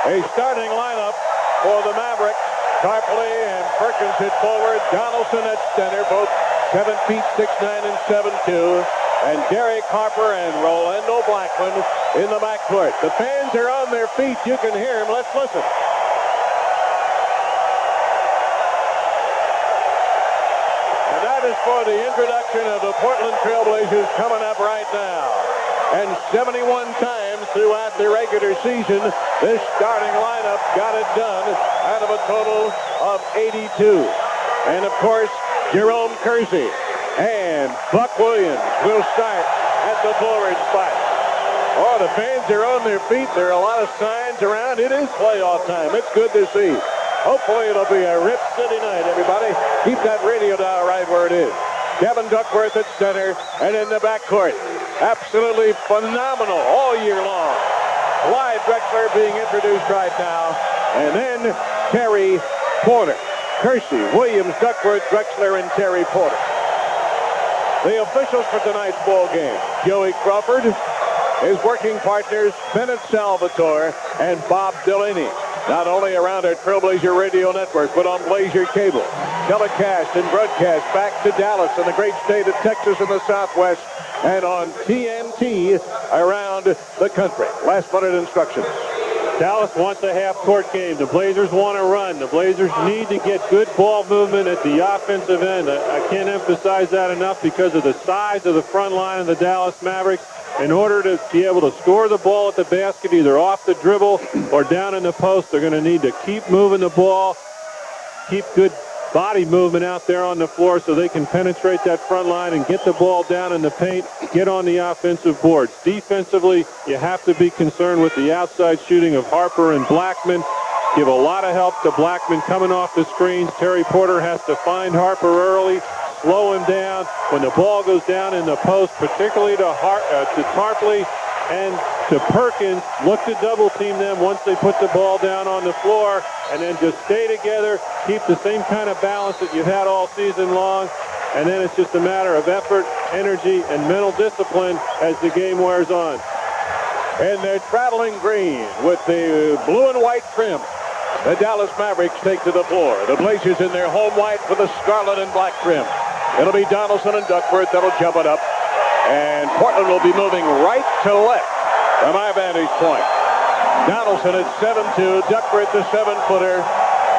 A starting lineup for the Mavericks. Tarpley and Perkins hit forward. Donaldson at center, both 7 feet 6'9" and 7'2". And Derek Harper and Rolando Blackman in the backcourt. The fans are on their feet. You can hear them. Let's listen. And that is for the introduction of the Portland Trail Blazers coming up right now. And 71 times throughout the regular season, this starting lineup got it done out of a total of 82. And of course, Jerome Kersey and Buck Williams will start at the forward spot. Oh, the fans are on their feet. There are a lot of signs around. It is playoff time. It's good to see. Hopefully it'll be a Rip City night, everybody. Keep that radio dial right where it is. Kevin Duckworth at center, and in the backcourt, absolutely phenomenal all year long. Clyde Drexler being introduced right now, and then Terry Porter. Kersey, Williams, Duckworth, Drexler, and Terry Porter. The officials for tonight's ball game: Joey Crawford, his working partners Bennett Salvatore and Bob Delaney. Not only around our Trailblazer Radio Network, but on Blazer Cable. Telecast and broadcast back to Dallas in the great state of Texas in the Southwest, and on TNT around the country. Last minute instructions. Dallas wants a half-court game. The Blazers want to run. The Blazers need to get good ball movement at the offensive end. I can't emphasize that enough because of the size of the front line of the Dallas Mavericks. In order to be able to score the ball at the basket, either off the dribble or down in the post, they're going to need to keep moving the ball, keep good body movement out there on the floor so they can penetrate that front line and get the ball down in the paint, get on the offensive boards. Defensively, you have to be concerned with the outside shooting of Harper and Blackman. Give a lot of help to Blackman coming off the screens. Terry Porter has to find Harper early, slow him down. When the ball goes down in the post, particularly to Tarpley and to Perkins, look to double team them once they put the ball down on the floor, and then just stay together, keep the same kind of balance that you've had all season long, and then it's just a matter of effort, energy, and mental discipline as the game wears on. And they're traveling green with the blue and white trim. The Dallas Mavericks take to the floor. The Blazers in their home white with the scarlet and black trim. It'll be Donaldson and Duckworth that'll jump it up. And Portland will be moving right to left from my vantage point. Donaldson at 7'2", Duckworth the 7-footer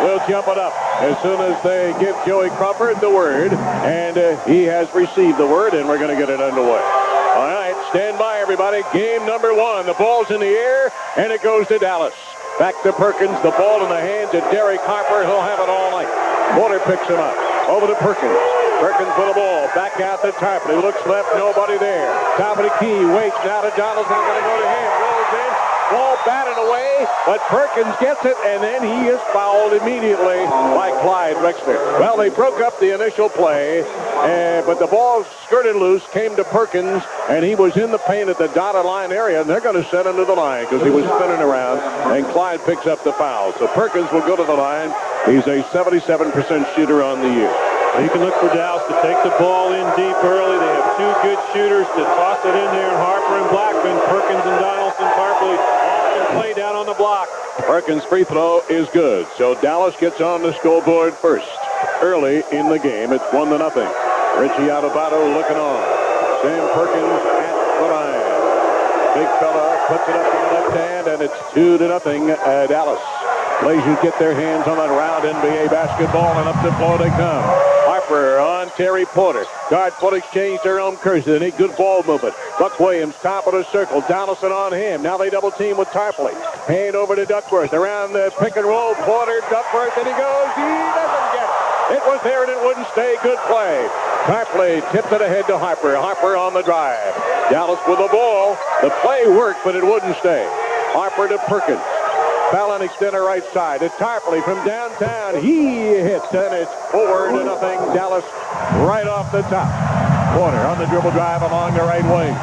will jump it up as soon as they give Joey Crawford the word. And he has received the word, and we're going to get it underway. All right, stand by, everybody. Game number 1. The ball's in the air, and it goes to Dallas. Back to Perkins. The ball in the hands of Derek Harper. He'll have it all night. Porter picks him up. Over to Perkins. Perkins with the ball. Back out to Tarpley. Looks left. Nobody there. Top of the key. Waits now to Donaldson. Going to go to him. Rolls in. Ball batted away. But Perkins gets it. And then he is fouled immediately by Clyde Drexler. Well, they broke up the initial play. But the ball skirted loose. Came to Perkins. And he was in the paint at the dotted line area. And they're going to send him to the line because he was spinning around. And Clyde picks up the foul. So Perkins will go to the line. He's a 77% shooter on the year. You can look for Dallas to take the ball in deep early. They have two good shooters to toss it in there, and Harper and Blackman, Perkins and Donaldson, Tarpley, all can play down on the block. Perkins' free throw is good, so Dallas gets on the scoreboard first. Early in the game, it's 1-0. Richie Adubato looking on. Sam Perkins at the line. Big fella puts it up with the left hand, and it's 2-0 Dallas. Blazers get their hands on that round NBA basketball, and up the floor they come. Harper on Terry Porter. Guard foot exchange to Jerome Kersey. They need good ball movement. Buck Williams, top of the circle. Donaldson on him. Now they double team with Tarpley. Hand over to Duckworth. Around the pick and roll. Porter, Duckworth, and he goes. He doesn't get it. It was there and it wouldn't stay. Good play. Tarpley tipped it ahead to Harper. Harper on the drive. Dallas with the ball. The play worked, but it wouldn't stay. Harper to Perkins. Fallon extender right side to Tarpley from downtown. He hits, and it's 4-0 Dallas right off the top. Porter on the dribble drive along the right wing.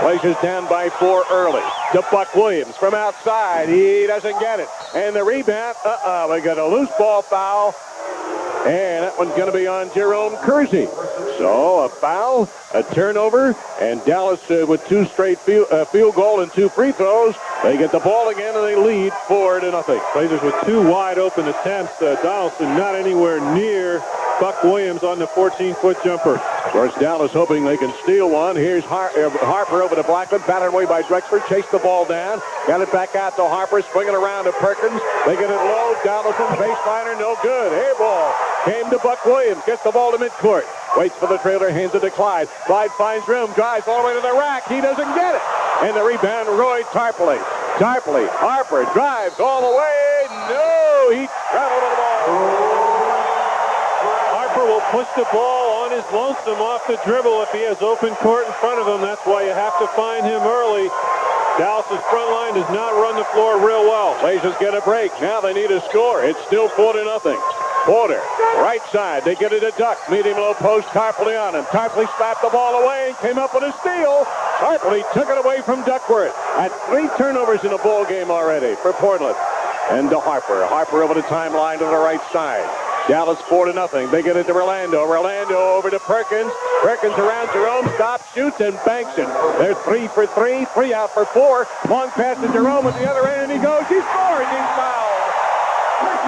Blazers down by 4 early. To Buck Williams from outside. He doesn't get it. And the rebound, we got a loose ball foul. And that one's going to be on Jerome Kersey. So a foul, a turnover, and Dallas with 2 straight field goal and 2 free throws. They get the ball again and they lead 4-0. Blazers with 2 wide open attempts. Donaldson not anywhere near Buck Williams on the 14-foot jumper. Of course, Dallas hoping they can steal one. Here's Harper over to Blackman, batted away by Drexler, chased the ball down, got it back out to Harper, swinging around to Perkins. They get it low. Donaldson, baseliner, no good. Air ball came to Buck Williams, gets the ball to midcourt, waits for the trailer, hands it to Clyde. Clyde finds room, drives all the way to the rack. He doesn't get it. And the rebound, Roy Tarpley. Harper drives all the way. No, he traveled to the ball. Will push the ball on his lonesome off the dribble if he has open court in front of him. That's why you have to find him early. Dallas's front line does not run the floor real well. Blazers get a break. Now they need a score. It's still 4-0. Porter, right side. They get it to Duck. Medium low post. Tarpley on him. Tarpley slapped the ball away and came up with a steal. Tarpley took it away from Duckworth. Had 3 turnovers in the ball game already for Portland. And to Harper. Harper over the timeline to the right side. Dallas 4-0. They get it to Orlando. Orlando over to Perkins. Perkins around Jerome. Stops, shoots, and banks it. They're 3 for 3. 3 out for 4. Long pass to Jerome at the other end, and he goes. He scores. He's fouled.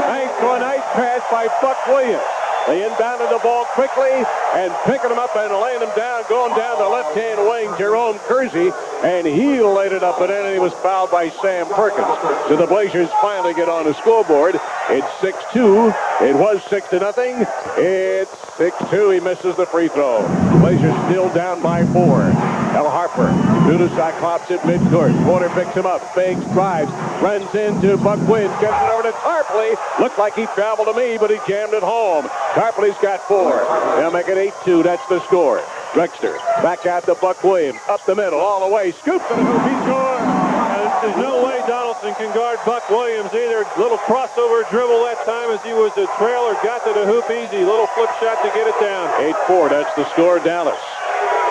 Thanks to a nice pass by Buck Williams. They inbounded the ball quickly and picking him up and laying him down, going down the left-hand wing, Jerome Kersey, and he laid it up, but then he was fouled by Sam Perkins. So the Blazers finally get on the scoreboard. It's 6-2. It was 6-0. It's 6-2. He misses the free throw. Blazers still down by 4. Al Harper to the Cyclops at midcourt. Porter picks him up, fakes, drives, runs into Buck Williams, gets it over to Tarpley. Looked like he traveled to me, but he jammed it home. Tarpley's got 4. They'll make it 8-2. That's the score. Drexler back out to Buck Williams. Up the middle, all the way. Scoop to the hoop. He scores. There's no way Donaldson can guard Buck Williams either. Little crossover dribble that time as he was a trailer. Got to the hoop easy. Little flip shot to get it down. 8-4. That's the score. Dallas.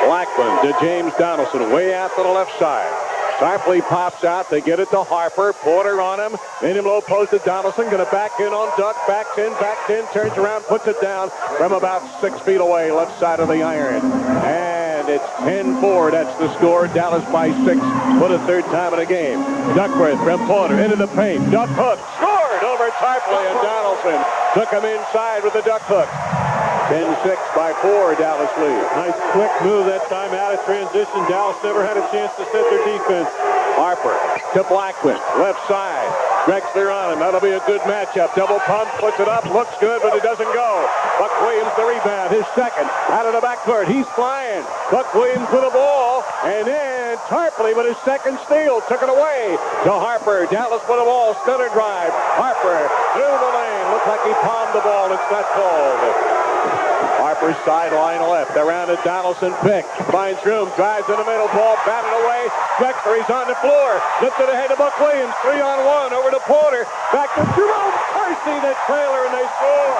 Blackman to James Donaldson. Way out to the left side. Tarpley pops out. They get it to Harper. Porter on him. Medium low post to Donaldson. Going to back in on Duck. Backs in. Turns around. Puts it down from about 6 feet away. Left side of the iron. And it's 10-4. That's the score. Dallas by 6 for the 3rd time in a game. Duckworth from Porter into the paint. Duck hook. Scored over Tarpley, and Donaldson took him inside with the duck hook. 10-6 by 4, Dallas lead. Nice quick move that time out of transition. Dallas never had a chance to set their defense. Harper to Blackman, left side. Drexler on him. That'll be a good matchup. Double pump, puts it up, looks good, but it doesn't go. Buck Williams the rebound, his second. Out of the backcourt, he's flying. Buck Williams with the ball, and then Tarpley with his second steal. Took it away to Harper. Dallas with the ball, stutter drive. Harper through the lane. Looks like he palmed the ball. It's not called. Harper's sideline left. Around to Donaldson. Pick. Finds room. Drives in the middle. Ball batted away. Drexler, he's on the floor. Lifted ahead to Buck Williams. 3-on-1 over to Porter. Back to Jerome Kersey, the trailer, and they score.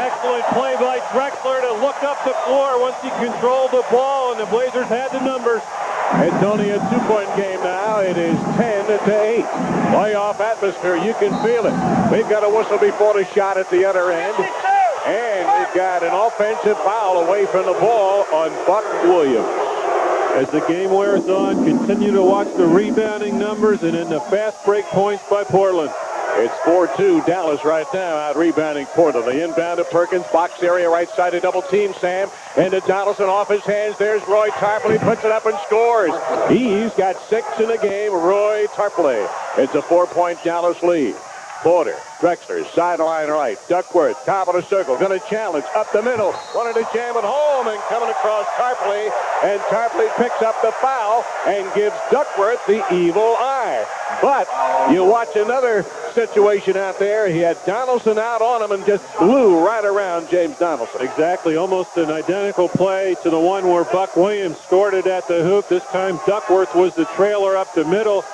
Excellent play by Drexler to look up the floor once he controlled the ball, and the Blazers had the numbers. It's only a 2-point game now. It is 10-8. Playoff atmosphere. You can feel it. They've got a whistle before the shot at the other end. And they've got an offensive foul away from the ball on Buck Williams. As the game wears on, continue to watch the rebounding numbers and in the fast break points by Portland. It's 4-2 Dallas right now out rebounding Portland. The inbound to Perkins, box area right side to double team Sam. And to Donaldson off his hands. There's Roy Tarpley, puts it up and scores. He's got 6 in the game, Roy Tarpley. It's a 4-point Dallas lead. Porter, Drexler, sideline right. Duckworth, top of the circle, going to challenge up the middle. Wanted to jam it home and coming across Tarpley. And Tarpley picks up the foul and gives Duckworth the evil eye. But you watch another situation out there. He had Donaldson out on him and just blew right around James Donaldson. Exactly, almost an identical play to the one where Buck Williams scored it at the hoop. This time Duckworth was the trailer up the middle.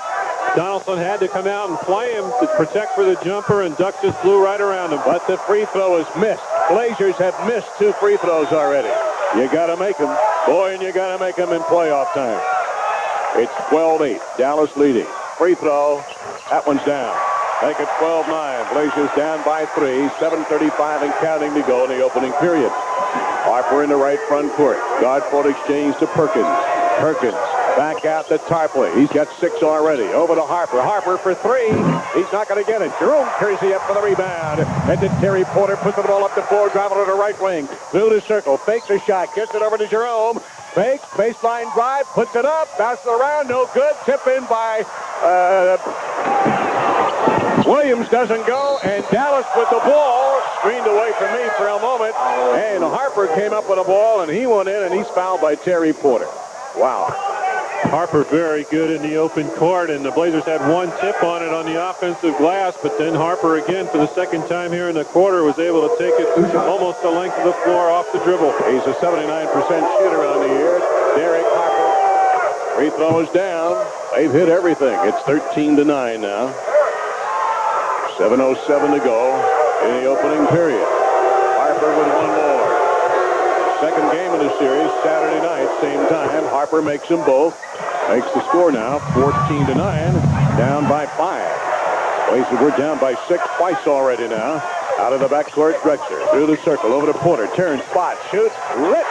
Donaldson had to come out and play him to protect for the jumper, and Duck just flew right around him. But the free throw is missed. Blazers have missed 2 free throws already. You got to make them. Boy, and you got to make them in playoff time. It's 12-8. Dallas leading. Free throw. That one's down. Make it 12-9. Blazers down by 3. 7:35 and counting to go in the opening period. Harper in the right front court. Guard-point exchange to Perkins. Perkins back out to Tarpley. He's got 6 already. Over to Harper. Harper for 3. He's not going to get it. Jerome Kersey up for the rebound. And then Terry Porter puts the ball up the floor, driving to the right wing. Through the circle. Fakes a shot. Gets it over to Jerome. Fakes. Baseline drive. Puts it up. Bounces around. No good. Tip in by Williams. Doesn't go. And Dallas with the ball. Screened away from me for a moment. And Harper came up with a ball, and he went in, and he's fouled by Terry Porter. Wow. Harper very good in the open court, and the Blazers had one tip on it on the offensive glass, but then Harper again for the second time here in the quarter was able to take it almost the length of the floor off the dribble. He's a 79% shooter on the year. Derek Harper. Free throw is down. They've hit everything. It's 13-9 now. 7:07 to go in the opening period. Harper with one more. Second game of the series, Saturday night, same time. Harper makes them both. Makes the score now, 14-9, down by 5. Blazers were down by 6 twice already now. Out of the backcourt, Drexler through the circle, over to Porter. Turns, spot, shoots, lit.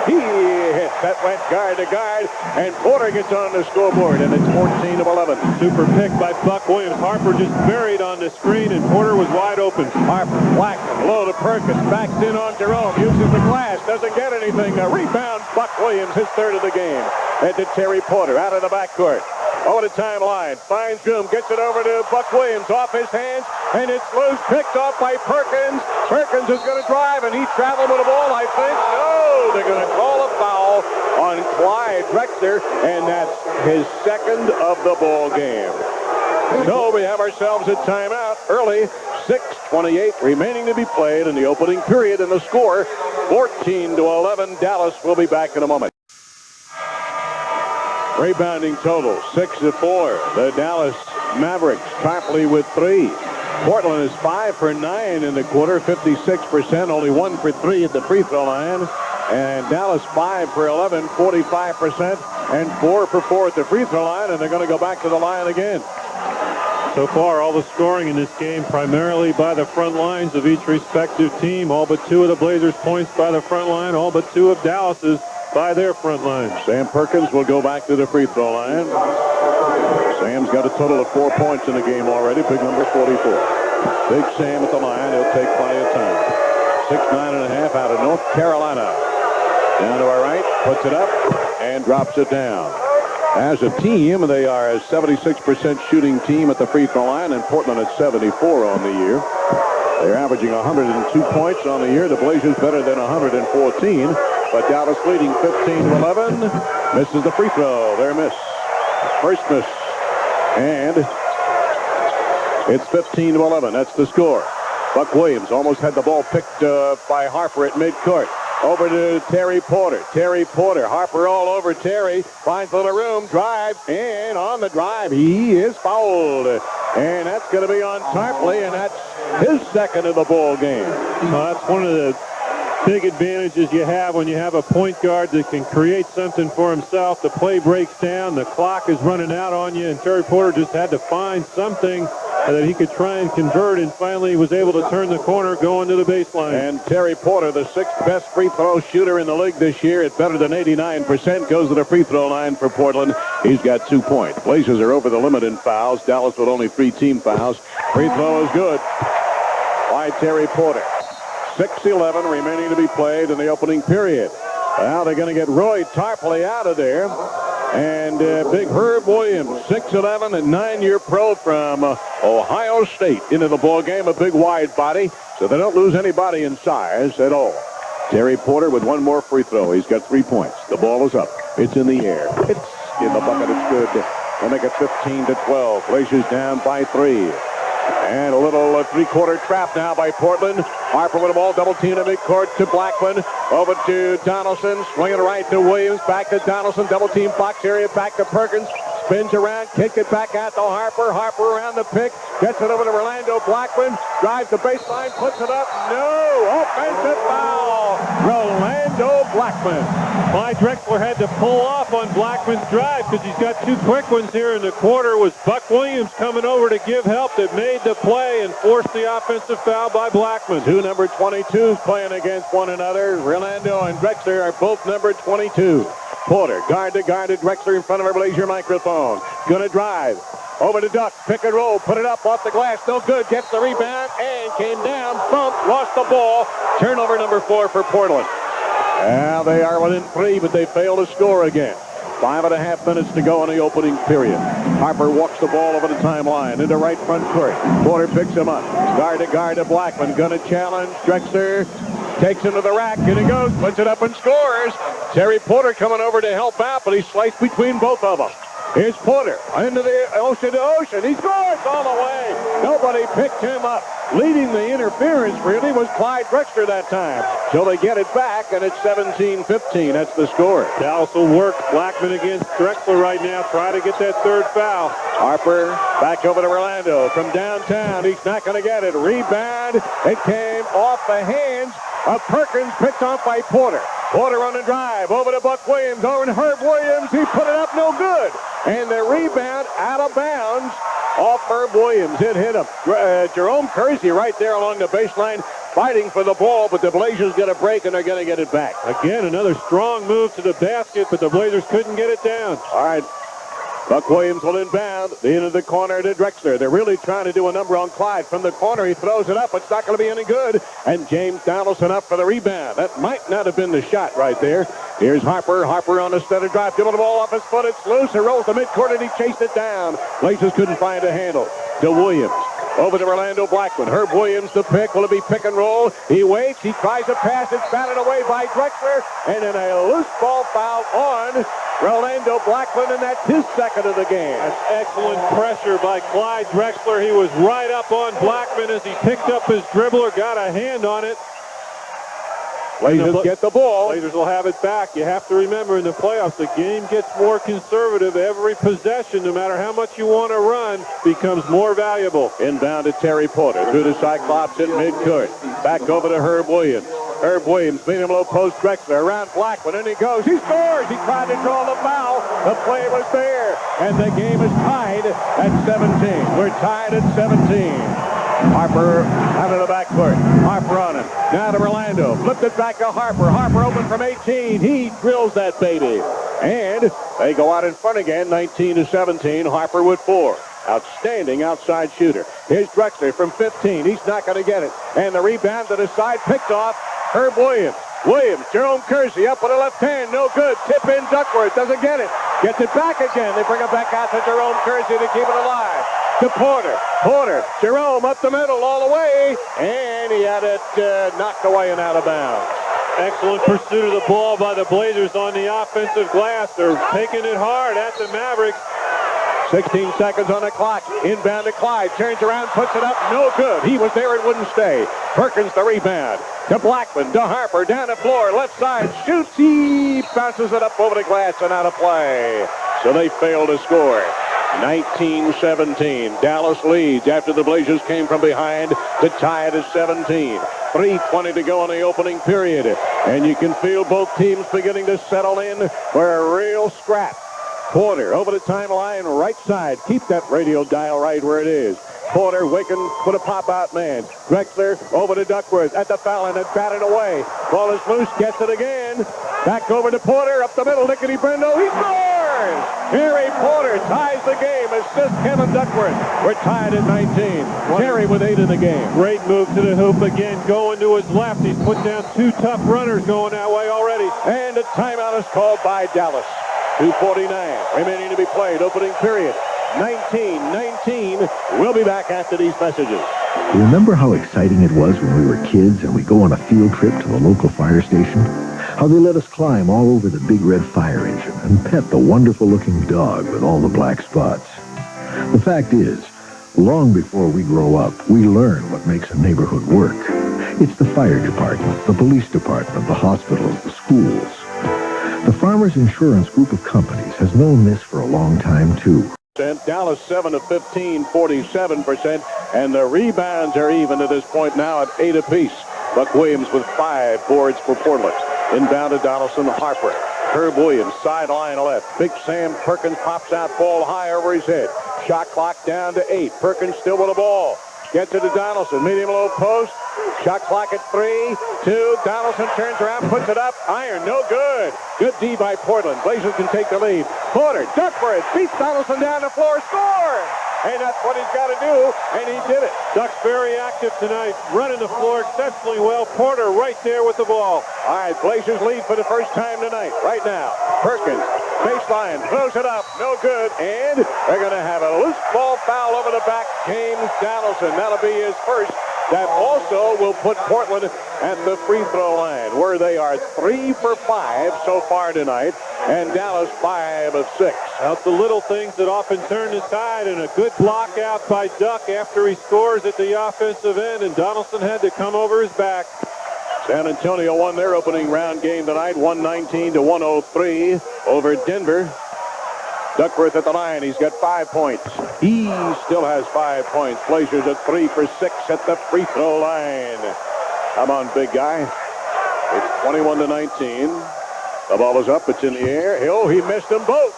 He hits. That went guard to guard, and Porter gets on the scoreboard, and it's 14-11. Super pick by Buck Williams. Harper just buried on the screen, and Porter was wide open. Harper, Blackman, low to Perkins, backs in on Jerome, uses the glass, doesn't get anything. A rebound, Buck Williams, his 3rd of the game. And to Terry Porter, out of the backcourt. Over the timeline, finds room, gets it over to Buck Williams, off his hands, and it's loose, picked off by Perkins. Perkins is going to drive, and he traveled with the ball, I think. No, they're going to call a foul on Clyde Drexler, and that's his 2nd of the ball game. So we have ourselves a timeout early. 6:28 remaining to be played in the opening period, and the score 14-11. Dallas will be back in a moment. Rebounding total 6-4. The Dallas Mavericks Tarpley with 3. Portland is 5 for 9 in the quarter, 56%, only 1 for 3 at the free throw line. And Dallas 5 for 11, 45%, and 4 for 4 at the free throw line, and they're going to go back to the line again. So far, all the scoring in this game primarily by the front lines of each respective team. All but 2 of the Blazers' points by the front line, all but 2 of Dallas's by their front line. Sam Perkins will go back to the free throw line. Sam's got a total of 4 points in the game already, big number 44. Big Sam at the line, he'll take plenty of time. 6'9.5" out of North Carolina. Down to our right, puts it up, and drops it down. As a team, they are a 76% shooting team at the free throw line, and Portland at 74 on the year. They're averaging 102 points on the year. The Blazers better than 114. But Dallas leading 15-11. Misses the free throw. Their miss. First miss. And it's 15-11. That's the score. Buck Williams almost had the ball picked by Harper at midcourt. Over to Terry Porter. Terry Porter. Harper all over Terry. Finds a little room. Drive. And on the drive, he is fouled. And that's going to be on Tarpley, and that's his 2nd of the ball game. Well, that's one of the big advantages you have when you have a point guard that can create something for himself. The play breaks down, the clock is running out on you, and Terry Porter just had to find something that he could try and convert, and finally was able to turn the corner going to the baseline. And Terry Porter, the 6th best free throw shooter in the league this year at better than 89%, goes to the free throw line for Portland. He's got 2 points. Blazers are over the limit in fouls. Dallas with only 3 team fouls. Free throw is good by Terry Porter. 6:11 remaining to be played in the opening period. Now they're going to get Roy Tarpley out of there. And big Herb Williams, 6'11", and 9-year pro from Ohio State, into the ball game. A big wide body, so they don't lose anybody in size at all. Terry Porter with 1 more free throw. He's got 3 points. The ball is up. It's in the air. It's in the bucket. It's good. They'll make it 15-12. Blazers down by 3. And a little three-quarter trap now by Portland. Harper with the ball, double team to midcourt to Blackman. Over to Donaldson, swinging right to Williams, back to Donaldson, double team box area, back to Perkins. spins around, kick it back out to Harper. Harper around the pick, gets it over to Rolando Blackman, drives the baseline, puts it up. No! Offensive foul! Rolando Blackman. Clyde Drexler had to pull off on Blackman's drive because he's got two quick ones here in the quarter. It was Buck Williams coming over to give help that made the play and forced the offensive foul by Blackman. Two number 22s playing against one another. Rolando and Drexler are both number 22. Porter, guard to Drexler in front of our Blazer microphone. Gonna drive. Over to Duck, pick and roll, put it up off the glass, no good, gets the rebound, and came down, bumped, lost the ball. Turnover number 4 for Portland. Now they are within 3, but they fail to score again. 5.5 minutes to go in the opening period. Harper walks the ball over the timeline into right front court. Porter picks him up. Guard to Blackman, gonna challenge. Drexler takes him to the rack, and he goes, puts it up and scores. Terry Porter coming over to help out, but he's sliced between both of them. Here's Porter into the ocean to ocean. He scores all the way. Nobody picked him up. Leading the interference really was Clyde Drexler that time. So they get it back, and it's 17-15. That's the score. Dallas will work Blackman against Drexler right now. Try to get that third foul. Harper back over to Rolando from downtown. He's not going to get it. Rebound. It came off the hands of Perkins, picked off by Porter. Porter on the drive, over to Buck Williams, over to Herb Williams. He put it up, no good. And the rebound out of bounds off Herb Williams. It hit him. Jerome Kersey right there along the baseline fighting for the ball, but the Blazers get a break and they're going to get it back. Again, another strong move to the basket, but the Blazers couldn't get it down. All right. Buck Williams will inbound into the corner to Drexler. They're really trying to do a number on Clyde. From the corner, he throws it up. It's not going to be any good. And James Donaldson up for the rebound. That might not have been the shot right there. Here's Harper. Harper on the center drive. Giving the ball off his foot. It's loose. He rolls the midcourt and he chased it down. Blazers couldn't find a handle. To Williams. Over to Rolando Blackman. Herb Williams to pick. Will it be pick and roll? He waits. He tries a pass. It's batted away by Drexler. And then a loose ball foul on Rolando Blackman, and that's his second of the game. That's excellent pressure by Clyde Drexler. He was right up on Blackman as he picked up his dribbler, got a hand on it. Blazers get the ball. Blazers will have it back. You have to remember in the playoffs, the game gets more conservative. Every possession, no matter how much you want to run, becomes more valuable. Inbound to Terry Porter through the Cyclops at midcourt. Back over to Herb Williams. Herb Williams, medium low post Drexler around Blackman, and he goes. He scores. He tried to draw the foul. The play was there, and the game is tied at 17. We're tied at 17. Harper out of the backcourt. Harper on him. Now to Rolando. Flipped it back to Harper. Harper open from 18. He drills that baby. And they go out in front again, 19-17. Harper with 4. Outstanding outside shooter. Here's Drexler from 15. He's not going to get it. And the rebound to the side, picked off Herb Williams. Williams, Jerome Kersey up with the left hand. No good. Tip in Duckworth. Doesn't get it. Gets it back again. They bring it back out to Jerome Kersey to keep it alive. To Porter. Porter. Jerome up the middle all the way. And he had it knocked away and out of bounds. Excellent pursuit of the ball by the Blazers on the offensive glass. They're taking it hard at the Mavericks. 16 seconds on the clock. Inbound to Clyde. Turns around, puts it up. No good. He was there. It wouldn't stay. Perkins the rebound. To Blackman. To Harper. Down the floor. Left side. Shoots. He bounces it up over the glass and out of play. So they fail to score. 19-17. Dallas leads after the Blazers came from behind to tie it at 17. 3:20 to go in the opening period. And you can feel both teams beginning to settle in for a real scrap. Porter over the timeline, right side. Keep that radio dial right where it is. Porter, Wicken with a pop-out man. Drexler over to Duckworth at the foul line and batted away. Ball is loose, gets it again. Back over to Porter, up the middle, Nickety Brendo. He scores! Terry Porter ties the game. Assists Kevin Duckworth. We're tied at 19. Terry with 8 in the game. Great move to the hoop again, going to his left. He's put down 2 tough runners going that way already. And a timeout is called by Dallas. 2:49 remaining to be played. Opening period. 19-19. We'll be back after these messages. Remember how exciting it was when we were kids and we'd go on a field trip to the local fire station? How they let us climb all over the big red fire engine and pet the wonderful-looking dog with all the black spots. The fact is, long before we grow up, we learn what makes a neighborhood work. It's the fire department, the police department, the hospitals, the schools. The Farmers Insurance Group of Companies has known this for a long time, too. Dallas 7 of 15, 47%, and the rebounds are even to this point now at 8 apiece. Buck Williams with 5 boards for Portland. Inbound to Donaldson, Harper. Herb Williams, sideline left. Big Sam Perkins pops out, ball high over his head. Shot clock down to 8. Perkins still with the ball. Gets it to Donaldson, medium low post. Shot clock at 3, 2. Donaldson turns around, puts it up. Iron, no good. Good D by Portland. Blazers can take the lead. Porter, duck for it. Beats Donaldson down the floor. Score! And that's what he's got to do, and he did it. Duck's very active tonight, running the floor exceptionally well. Porter right there with the ball. All right, Blazers lead for the first time tonight. Right now, Perkins, baseline, throws it up, no good, and they're going to have a loose ball foul over the back. James Donaldson, that'll be his first. That also will put Portland at the free throw line, where they are 3 for 5 so far tonight, and Dallas 5 of 6. Out the little things that often turn the tide, and a good block out by Duck after he scores at the offensive end, and Donaldson had to come over his back. San Antonio won their opening round game tonight, 119 to 103 over Denver. Duckworth at the line. He's got 5 points. He still has 5 points. Blazers at 3 for 6 at the free throw line. Come on, big guy. It's 21 to 19. The ball is up. It's in the air. Oh, he missed them both.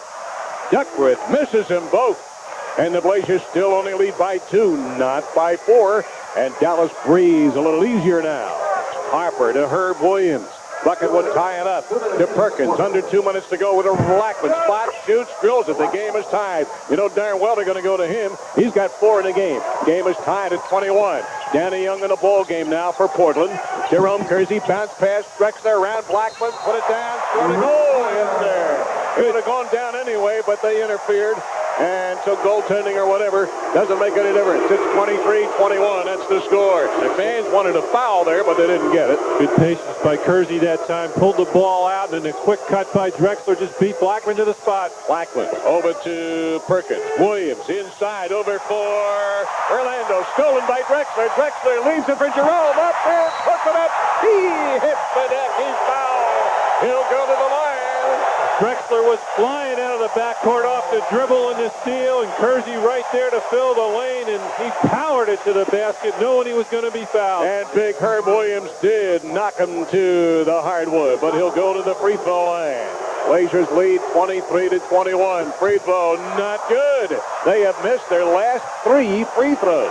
Duckworth misses them both. And the Blazers still only lead by 2, not by 4. And Dallas breathes a little easier now. Harper to Herb Williams. Bucket would tie it up to Perkins. Under 2 minutes to go with a Blackman spot. Shoots, drills it. The game is tied. You know darn well they're going to go to him. He's got 4 in the game. Game is tied at 21. Danny Young in the ball game now for Portland. Jerome Kersey bounce pass. Drexler around Blackman. Put it down. Scored a goal in there. It would have gone down anyway, but they interfered. And so goaltending or whatever doesn't make any difference. It's 23-21. That's the score. The fans wanted a foul there, but they didn't get it. Good patience by Kersey that time. Pulled the ball out, and a quick cut by Drexler just beat Blackman to the spot. Blackman over to Perkins. Williams inside over for Orlando. Stolen by Drexler. Drexler leaves it for Jerome. Up there, puts it up. He hits the deck. He's fouled. He'll go to the line. Drexler was flying out of the backcourt off the dribble and the steal, and Kersey right there to fill the lane, and he powered it to the basket knowing he was going to be fouled. And big Herb Williams did knock him to the hardwood, but he'll go to the free throw line. Blazers lead 23-21. Free throw, not good. They have missed their last 3 free throws.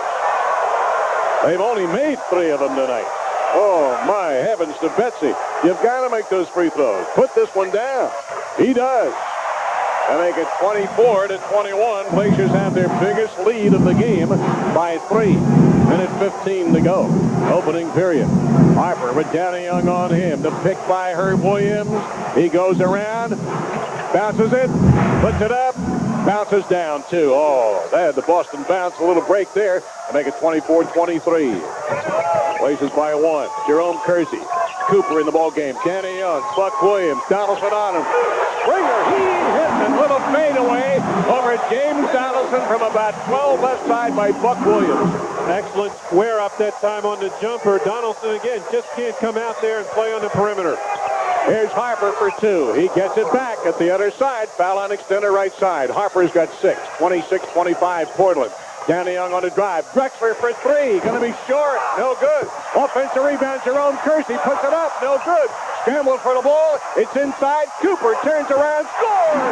They've only made 3 of them tonight. Oh, my heavens to Betsy. You've got to make those free throws. Put this one down. He does. And make it 24-21. Blazers have their biggest lead of the game by 3. Minute 15 to go. Opening period. Harper with Danny Young on him. The pick by Herb Williams. He goes around. Bounces it. Puts it up. Bounces down, too. Oh, they had the Boston bounce. A little break there. To make it 24-23. Blazers by 1. Jerome Kersey. Cooper in the ball game. Danny Young. Buck Williams. Donaldson on him. Springer. He hits a little fadeaway over James Donaldson from about 12 left side by Buck Williams. Excellent square up that time on the jumper. Donaldson again just can't come out there and play on the perimeter. Here's Harper for 2. He gets it back at the other side. Foul on extender right side. Harper's got 6. 26-25 Portland. Danny Young on the drive. Drexler for 3. Going to be short. No good. Offensive rebound. Jerome Kersey puts it up. No good. Scramble for the ball. It's inside. Cooper turns around. Scores.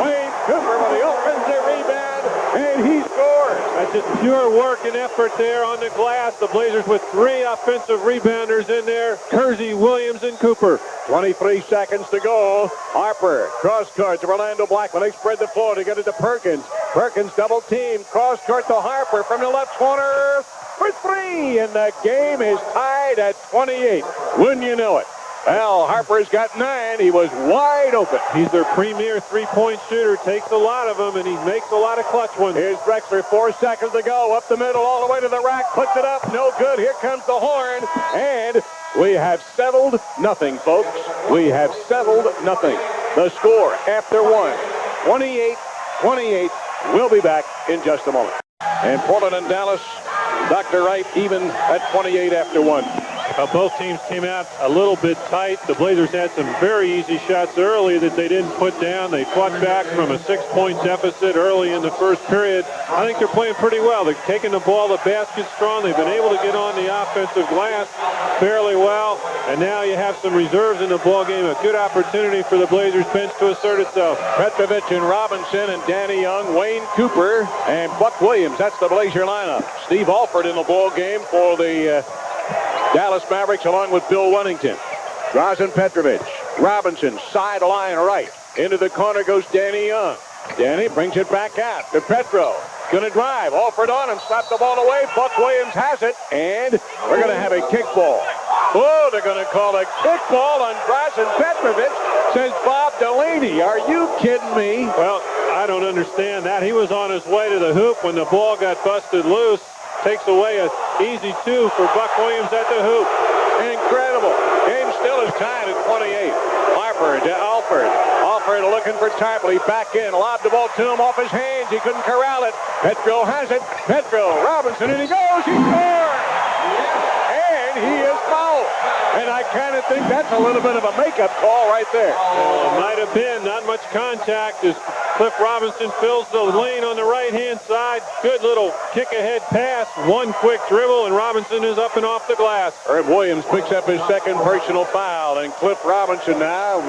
Wayne Cooper with the offensive rebound. And he scores. That's just pure work and effort there on the glass. The Blazers with 3 offensive rebounders in there. Kersey, Williams, and Cooper. 23 seconds to go. Harper, cross court to Orlando Blackman. They spread the floor to get it to Perkins. Perkins double team. Cross court to Harper from the left corner for 3. And the game is tied at 28. Wouldn't you know it? Well, Harper's got 9. He was wide open. He's their premier three-point shooter. Takes a lot of them, and he makes a lot of clutch ones. Here's Drexler. 4 seconds to go. Up the middle, all the way to the rack. Puts it up. No good. Here comes the horn. And we have settled nothing, folks. We have settled nothing. The score after 1. 28-28. We'll be back in just a moment. And Portland and Dallas, Dr. Wright even at 28 after 1. Both teams came out a little bit tight. The Blazers had some very easy shots early that they didn't put down. They fought back from a 6-point deficit early in the first period. I think they're playing pretty well. They're taking the ball, the basket strong. They've been able to get on the offensive glass fairly well. And now you have some reserves in the ball game. A good opportunity for the Blazers bench to assert itself. Petrovic and Robinson and Danny Young, Wayne Cooper and Buck Williams. That's the Blazer lineup. Steve Alford in the ball game for the Dallas Mavericks along with Bill Wennington. Drazen Petrovic. Robinson sideline right. Into the corner goes Danny Young. Danny brings it back out to Petro. Going to drive. Alford on him. Slap the ball away. Buck Williams has it. And we're going to have a kickball. Oh, they're going to call a kickball on Drazen Petrovic, says Bob Delaney. Are you kidding me? Well, I don't understand that. He was on his way to the hoop when the ball got busted loose. Takes away an easy 2 for Buck Williams at the hoop. Incredible. Game still is tied at 28. Harper to Alford. Alford looking for Tarpley. Back in. Lobbed the ball to him off his hands. He couldn't corral it. Petro has it. Petro. Robinson. And he goes. He scores. And he is fouled. And I kind of think that's a little bit of a makeup call right there. It might have been. Not much contact as Cliff Robinson fills the lane on the right-hand side. Good little kick-ahead pass. One quick dribble, and Robinson is up and off the glass. Herb Williams picks up his second personal foul, and Cliff Robinson now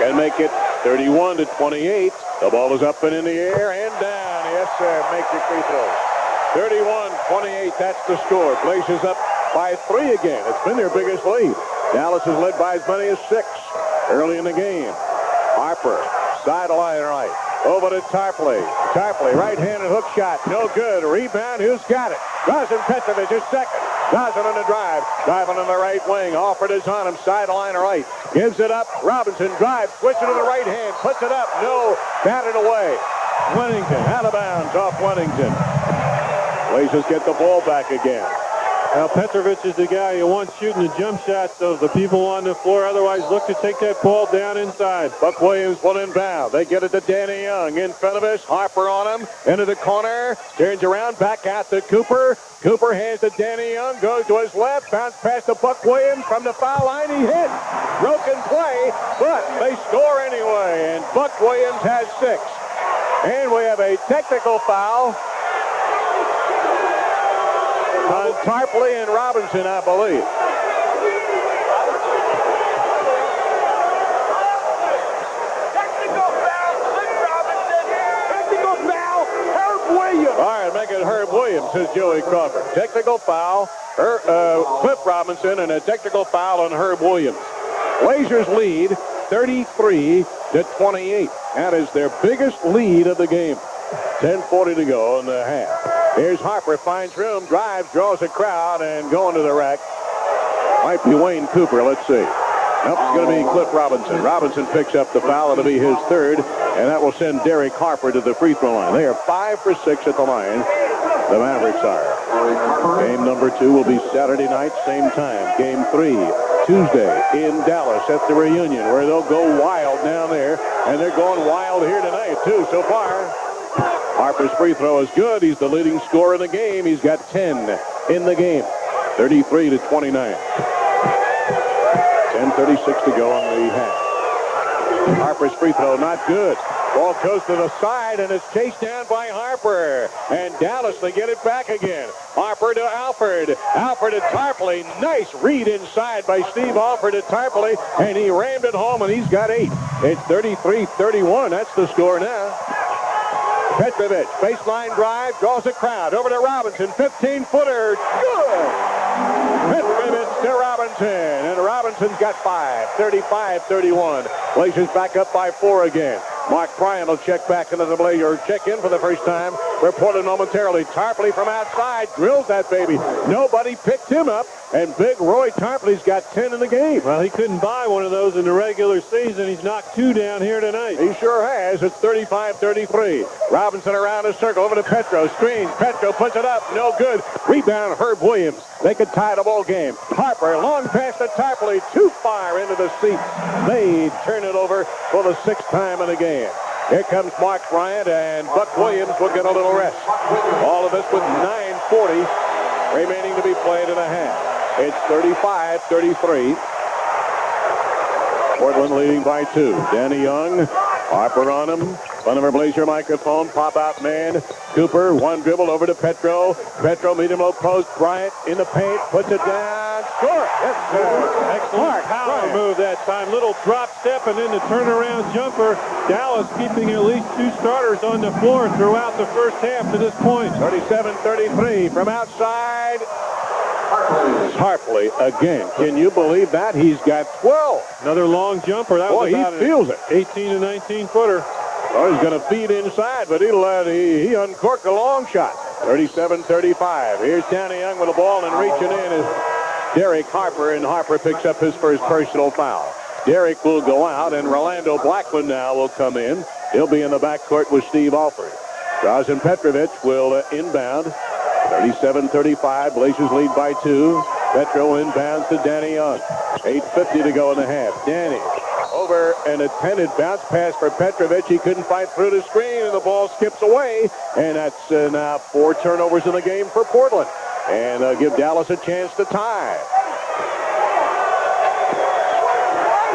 can make it 31-28. The ball is up and in the air and down. Yes, sir. Make your free throw. 31-28. That's the score. Blazers up by 3 again. It's been their biggest lead. Dallas is led by as many as 6 early in the game. Harper, sideline right. Over to Tarpley. Tarpley, right-handed hook shot. No good. Rebound. Who's got it? Drazen Petrovic is second. Drazen on the drive. Driving on the right wing. Alford is on him. Sideline right. Gives it up. Robinson drives. Switching to the right hand. Puts it up. No. Batted away. Wennington out of bounds off Wennington. Blazers get the ball back again. Now, Petrovic is the guy you want shooting the jump shots of the people on the floor. Otherwise, look to take that ball down inside. Buck Williams will inbound. They get it to Danny Young in front of us. Harper on him. Into the corner. Turns around. Back out to Cooper. Cooper hands to Danny Young. Goes to his left. Bounce past to Buck Williams from the foul line. He hit. Broken play. But they score anyway. And Buck Williams has 6. And we have a technical foul on Tarpley and Robinson, I believe. Technical foul, Herb Williams. All right, make it Herb Williams, says Joey Crawford. Technical foul, Cliff Robinson, and a technical foul on Herb Williams. Blazers lead 33-28. That is their biggest lead of the game. 10:40 to go in the half. Here's Harper, finds room, drives, draws a crowd, and going to the rack. Might be Wayne Cooper. Let's see. Nope, it's going to be Cliff Robinson. Robinson picks up the foul. It'll be his third, and that will send Derek Harper to the free throw line. They are 5 for 6 at the line. The Mavericks are. Game number 2 will be Saturday night, same time. Game 3, Tuesday in Dallas at the Reunion, where they'll go wild down there, and they're going wild here tonight, too, so far. Harper's free throw is good. He's the leading scorer in the game. He's got 10 in the game. 33-29. 10:36 to go on the half. Harper's free throw not good. Ball goes to the side and it's chased down by Harper. And Dallas, they get it back again. Harper to Alford. Alford to Tarpley. Nice read inside by Steve Alford to Tarpley. And he rammed it home and he's got 8. It's 33-31. That's the score now. Petrovic, baseline drive, draws a crowd. Over to Robinson, 15-footer. Good! Petrovic to Robinson, and Robinson's got 5, 35-31. Blazers back up by 4 again. Mark Bryan will check back into the Blazers, check in for the first time. Reported momentarily. Tarpley from outside, drills that baby. Nobody picked him up, and big Roy Tarpley's got 10 in the game. Well, he couldn't buy one of those in the regular season. He's knocked 2 down here tonight. He sure has. It's 35-33. Robinson around the circle, over to Petro. Screen. Petro puts it up. No good. Rebound, Herb Williams. They could tie the ball game. Harper, long pass to Tarpley. Too far into the seats. They turn it over for the 6th time in the game. Here comes Mark Bryant, and Buck Williams will get a little rest. All of this with 9:40 remaining to be played in a half. It's 35-33. Portland leading by 2. Danny Young, Harper on him. Front of her Blazer microphone, pop-out man. Cooper, one dribble over to Petro. Petro, medium low post. Bryant in the paint, puts it down. Score! Yes, sir. Excellent power move that time. Little drop step and then the turnaround jumper. Dallas keeping at least 2 starters on the floor throughout the first half to this point. 37-33 from outside. Harpley again. Can you believe that? He's got 12. Another long jumper. That was about he feels it. 18 to 19 footer. Oh, he's going to feed inside, but he uncorked a long shot. 37-35. Here's Danny Young with the ball, and reaching in is Derek Harper, and Harper picks up his first personal foul. Derek will go out, and Rolando Blackman now will come in. He'll be in the backcourt with Steve Alford. Drazen Petrovic will inbound. 37-35. Blazers lead by 2. Petro inbounds to Danny Young. 8:50 to go in the half. Danny over an intended bounce pass for Petrovic. He couldn't fight through the screen, and the ball skips away. And that's now 4 turnovers in the game for Portland. And give Dallas a chance to tie.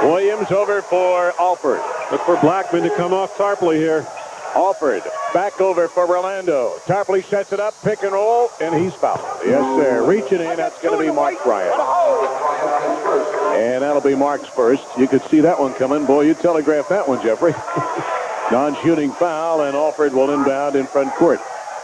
Williams over for Alford. Look for Blackman to come off Tarpley here. Alford back over for Rolando. Tarpley sets it up, pick and roll, and he's fouled. Yes, sir. Reaching in, that's going to be Mark Bryant. And that'll be Mark's first. You could see that one coming. Boy, you telegraphed that one, Jeffrey. Non-shooting foul, and Alford will inbound in front court.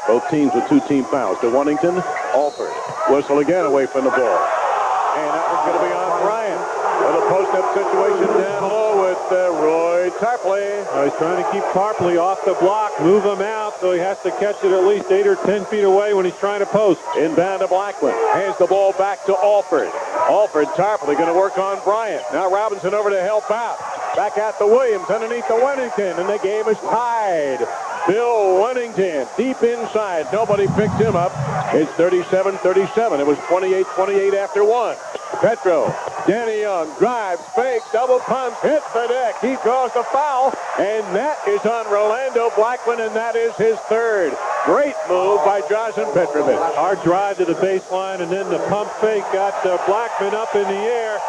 Both teams with 2 team fouls. To Wennington, Alford. Whistle again away from the ball. And that one's going to be on Bryant. With a post-up situation down low with Roy Tarpley. He's trying to keep Tarpley off the block, move him out, so he has to catch it at least 8 or 10 feet away when he's trying to post. Inbound to Blackman. Hands the ball back to Alford. Alford, Tarpley going to work on Bryant. Now Robinson over to help out. Back out to Williams underneath the Wennington, and the game is tied. Bill Wennington deep inside. Nobody picked him up. It's 37-37. It was 28-28 after 1. Petro, Danny Young, drives, fakes, double pumps, hits the deck. He draws the foul, and that is on Rolando Blackman, and that is his 3rd. Great move by Drazen Petrovic. Hard drive to the baseline, and then the pump fake got Blackman up in the air.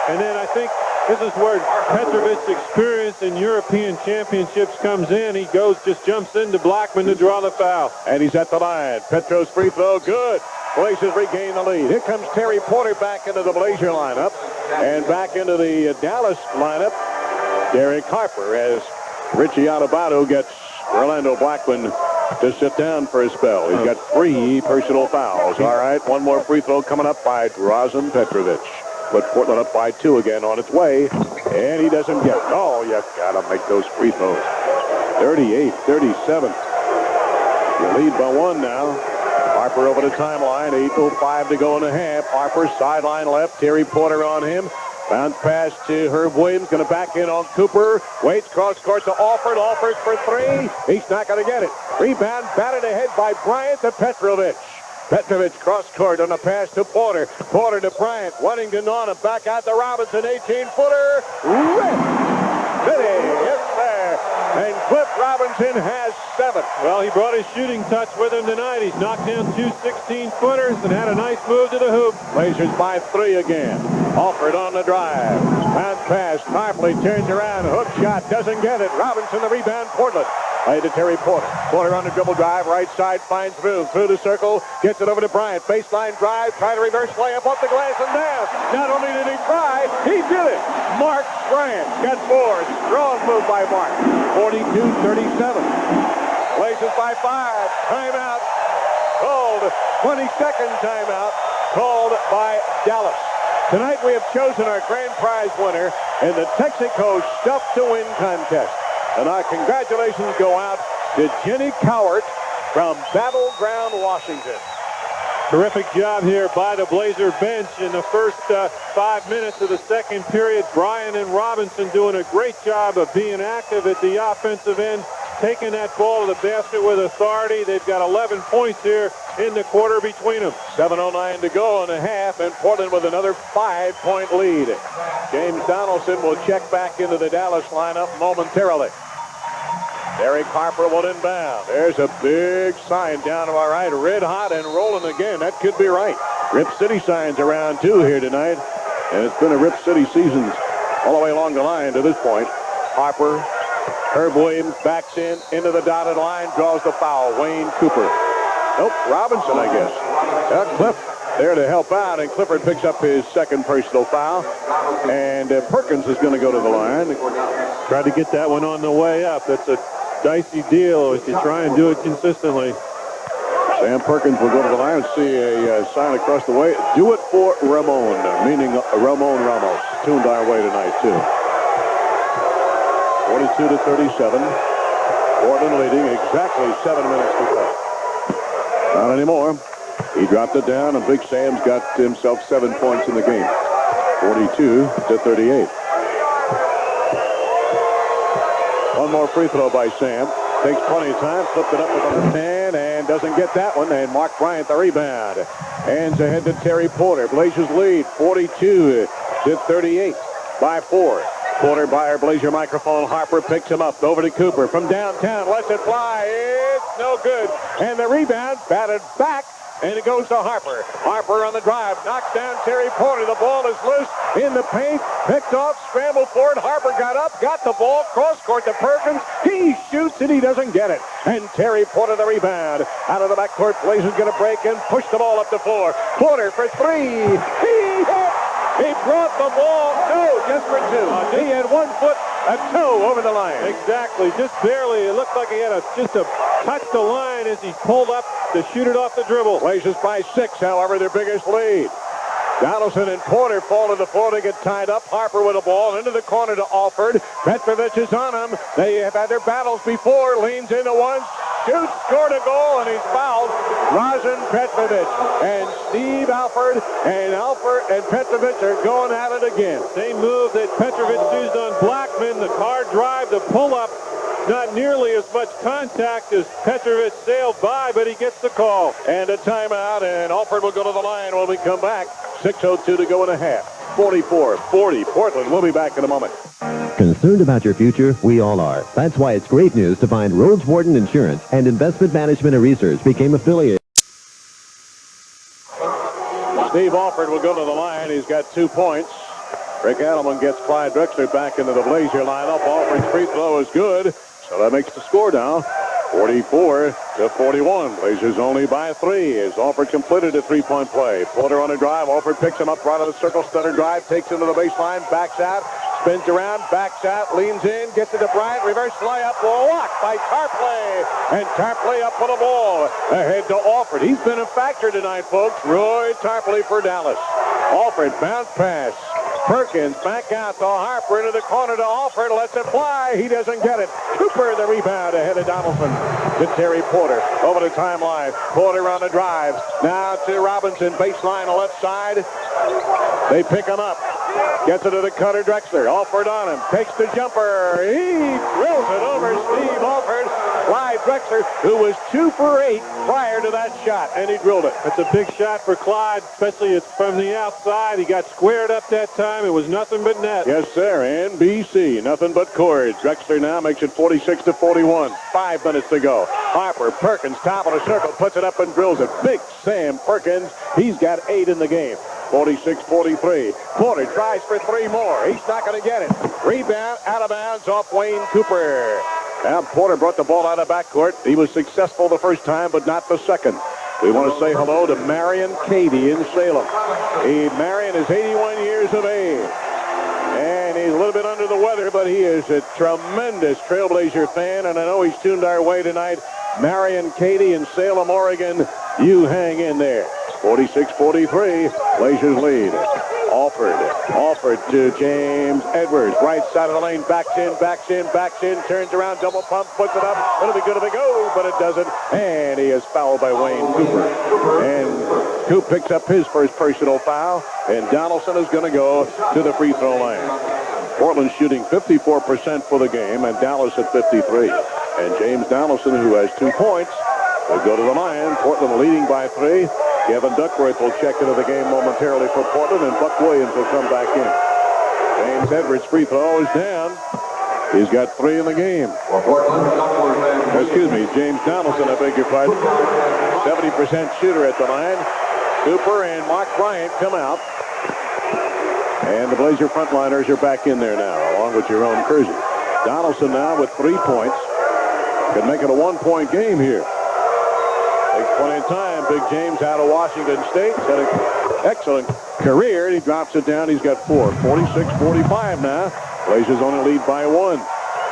And then I think this is where Petrovic's experience in European championships comes in. He just jumps into Blackman to draw the foul. And he's at the line. Petro's free throw, good. Blazers regain the lead. Here comes Terry Porter back into the Blazer lineup. And back into the Dallas lineup, Derek Harper, as Richie Adubato gets Rolando Blackman to sit down for a spell. He's got 3 personal fouls. All right, one more free throw coming up by Drazen Petrovic. Put Portland up by 2 again on its way. And he doesn't get it. Oh, you got to make those free throws. 38-37. You lead by 1 now. Harper over the timeline. 8:05 to go in the half. Harper sideline left. Terry Porter on him. Bounce pass to Herb Williams. Going to back in on Cooper. Waits cross court to Alford. Alford for 3. He's not going to get it. Rebound batted ahead by Bryant to Petrovic. Petrovic cross court on a pass to Porter. Porter to Bryant. Wennington on him. Back out to Robinson. 18-footer. Yes, sir. And Cliff Robinson has 7. Well, he brought his shooting touch with him tonight. He's knocked down 2 16-footers and had a nice move to the hoop. Blazers by 3 again. Alford on the drive. Bounce pass. Tarpley turns around. Hook shot. Doesn't get it. Robinson the rebound. Portland. Play to Terry Porter. Porter on the dribble drive. Right side finds room. Through the circle. Gets it over to Bryant. Baseline drive. Try to reverse layup up the glass and down. Not only did he try, he did it. Mark Bryant got 4. Strong move by Mark. 42-37. Blazers by 5. Timeout called. 22nd timeout called by Dallas. Tonight we have chosen our grand prize winner in the Texaco Stuff to Win contest. And our congratulations go out to Jenny Cowart from Battleground, Washington. Terrific job here by the Blazer bench in the first 5 minutes of the second period. Bryant and Robinson doing a great job of being active at the offensive end, taking that ball to the basket with authority. They've got 11 points here in the quarter between them. 7:09 to go in the half, and Portland with another 5-point lead. James Donaldson will check back into the Dallas lineup momentarily. Derek Harper will inbound. There's a big sign down to our right. Red hot and rolling again. That could be right. Rip City signs around too here tonight. And it's been a Rip City season all the way along the line to this point. Harper, Herb Williams backs into the dotted line, draws the foul. Wayne Cooper. Nope, Robinson, I guess. Cliff there to help out, and Clifford picks up his second personal foul. And Perkins is going to go to the line. Tried to get that one on the way up. That's a dicey deal if you try and do it consistently. Sam Perkins will go to the line and see a sign across the way. Do it for Ramon, meaning Ramon Ramos. Tuned our way tonight, too. 42-37. Portland leading exactly 7 minutes to play. Not anymore. He dropped it down, and Big Sam's got himself 7 points in the game. 42-38. One more free throw by Sam. Takes plenty of time, flipped it up with the left hand, and doesn't get that one. And Mark Bryant the rebound. Hands ahead to Terry Porter. Blazers lead 42-38 by 4. Porter by our Blazer microphone. Harper picks him up. Over to Cooper from downtown. Lets it fly. It's no good. And the rebound batted back. And it goes to Harper. Harper on the drive. Knocks down Terry Porter. The ball is loose in the paint. Picked off. Scrambled for it. Harper got up. Got the ball. Cross court to Perkins. He shoots it. He doesn't get it. And Terry Porter the rebound. Out of the backcourt. Blazers going to break and push the ball up the floor. Porter for three. He hit. He brought the ball. No, just for two. He had 1 foot, a toe over the line. Exactly. Just barely. It looked like he had just to touch the line as he pulled up to shoot it off the dribble. Blazers by 6, however, their biggest lead. Donaldson and Porter fall to the floor to get tied up. Harper with the ball into the corner to Alford. Petrovic is on him. They have had their battles before. Leans into one, shoots, scored a goal, and he's fouled. Razin Petrovic and Steve Alford and Petrovic are going at it again. Same move that Petrovic used on Blackman, the car drive, the pull-up. Not nearly as much contact as Petrovic sailed by, but he gets the call. And a timeout, and Alford will go to the line when we come back. 6:02 to go in a half. 44-40. Portland. We'll be back in a moment. Concerned about your future? We all are. That's why it's great news to find Rhodes Wharton Insurance and Investment Management and Research became affiliated. Steve Alford will go to the line. He's got 2 points. Rick Adelman gets Clyde Drexler back into the Blazer lineup. Alford's free throw is good, so that makes the score now 44-41. Blazers only by 3 as Alford completed a three-point play. Porter on a drive. Alford picks him up right of the circle. Stutter drive. Takes him to the baseline. Backs out. Spins around. Backs out. Leans in. Gets it to Bryant. Reverse layup. Blocked by Tarpley. And Tarpley up for the ball. Ahead to Alford. He's been a factor tonight, folks. Roy Tarpley for Dallas. Alford bounce pass. Perkins back out to Harper into the corner to Alford. Lets it fly. He doesn't get it. Cooper the rebound ahead of Donaldson. To Terry Porter. Over the timeline. Porter on the drive. Now to Robinson. Baseline on left side. They pick him up. Gets it to the cutter Drexler. Alford on him. Takes the jumper. He drills it over Steve Alford. Clyde Drexler, who was 2 for 8 prior to that shot, and he drilled it. That's a big shot for Clyde, especially it's from the outside. He got squared up that time. It was nothing but net. Yes, sir. NBC, nothing but cords. Drexler now makes it 46-41. 5 minutes to go. Harper, Perkins, top of the circle, puts it up and drills it. Big Sam Perkins. He's got 8 in the game. 46-43. Porter tries for 3 more. He's not going to get it. Rebound, out of bounds off Wayne Cooper. Now Porter brought the ball out of backcourt. He was successful the first time, but not the second. We want to say hello to Marion Cady in Salem. Marion is 81 years of age. And he's a little bit under the weather, but he is a tremendous Trailblazer fan, and I know he's tuned our way tonight. Marion Cady in Salem, Oregon. You hang in there. 46-43. Blazers lead. Alford to James Edwards. Right side of the lane. Backs in. Turns around. Double pump. Puts it up. It'll be good if it goes, but it doesn't. And he is fouled by Wayne Cooper. And Coop picks up his first personal foul. And Donaldson is going to go to the free throw line. Portland shooting 54% for the game, and Dallas at 53. And James Donaldson, who has 2 points, will go to the line. Portland leading by 3. Kevin Duckworth will check into the game momentarily for Portland, and Buck Williams will come back in. James Edwards' free throw is down. He's got 3 in the game. Excuse me, James Donaldson, I beg your pardon. 70% shooter at the line. Cooper and Mark Bryant come out. And the Blazer frontliners are back in there now, along with Jerome Kersey. Donaldson now with 3 points. Could make it a 1-point game here. Takes plenty of time. Big James out of Washington State. He's had an excellent career. He drops it down. He's got 4. 46-45 now. Blazers only lead by 1.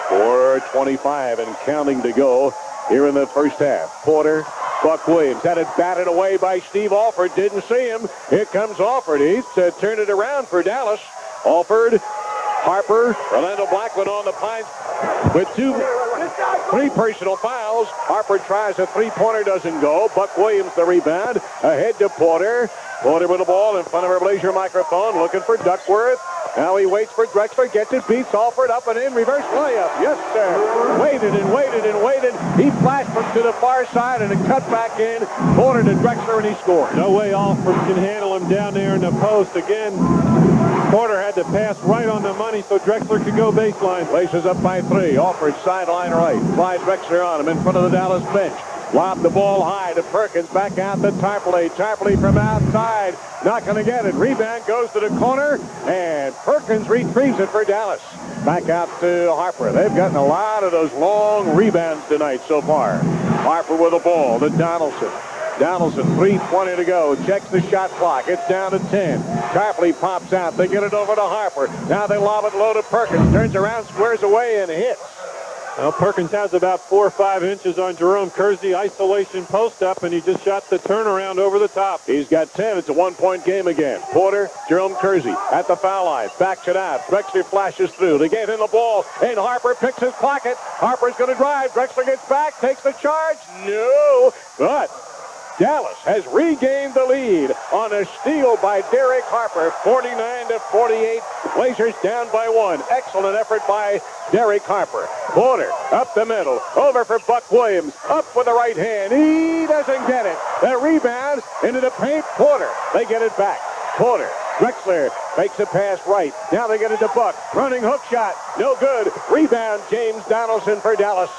4:25 and counting to go here in the first half. Porter, Buck Williams had it batted away by Steve Alford. Didn't see him. Here comes Alford. He's turned it around for Dallas. Alford, Harper, Orlando Blackman on the Pines with 3 personal fouls. Harper tries a 3-pointer, doesn't go. Buck Williams the rebound. Ahead to Porter. Porter with the ball in front of our Blazer microphone, looking for Duckworth. Now he waits for Drexler, gets it, beats Alford, up and in, reverse layup. Yes, sir. Waited and waited and waited. He flashed from to the far side and it cut back in. Porter to Drexler and he scored. No way Alford can handle him down there in the post. Again, Porter had to pass right on the money so Drexler could go baseline. Blazers up by 3. Alford sideline right. Clyde Drexler on him in front of the Dallas bench. Lob the ball high to Perkins. Back out to Tarpley. Tarpley from outside. Not going to get it. Rebound goes to the corner. And Perkins retrieves it for Dallas. Back out to Harper. They've gotten a lot of those long rebounds tonight so far. Harper with the ball to Donaldson. Donaldson, 3:20 to go. Checks the shot clock. It's down to 10. Tarpley pops out. They get it over to Harper. Now they lob it low to Perkins. Turns around, squares away, and hits. Well, Perkins has about 4 or 5 inches on Jerome Kersey. Isolation post up, and he just shot the turnaround over the top. He's got 10. It's a 1-point game again. Porter, Jerome Kersey at the foul line. Backs it out. Drexler flashes through. They get in the ball, and Harper picks his pocket. Harper's going to drive. Drexler gets back, takes the charge. No, but Dallas has regained the lead on a steal by Derek Harper, 49-48. Blazers down by 1. Excellent effort by Derek Harper. Porter up the middle, over for Buck Williams, up with the right hand. He doesn't get it. The rebound into the paint. Porter, they get it back. Porter, Drexler makes a pass right. Now they get it to Buck. Running hook shot, no good. Rebound, James Donaldson for Dallas.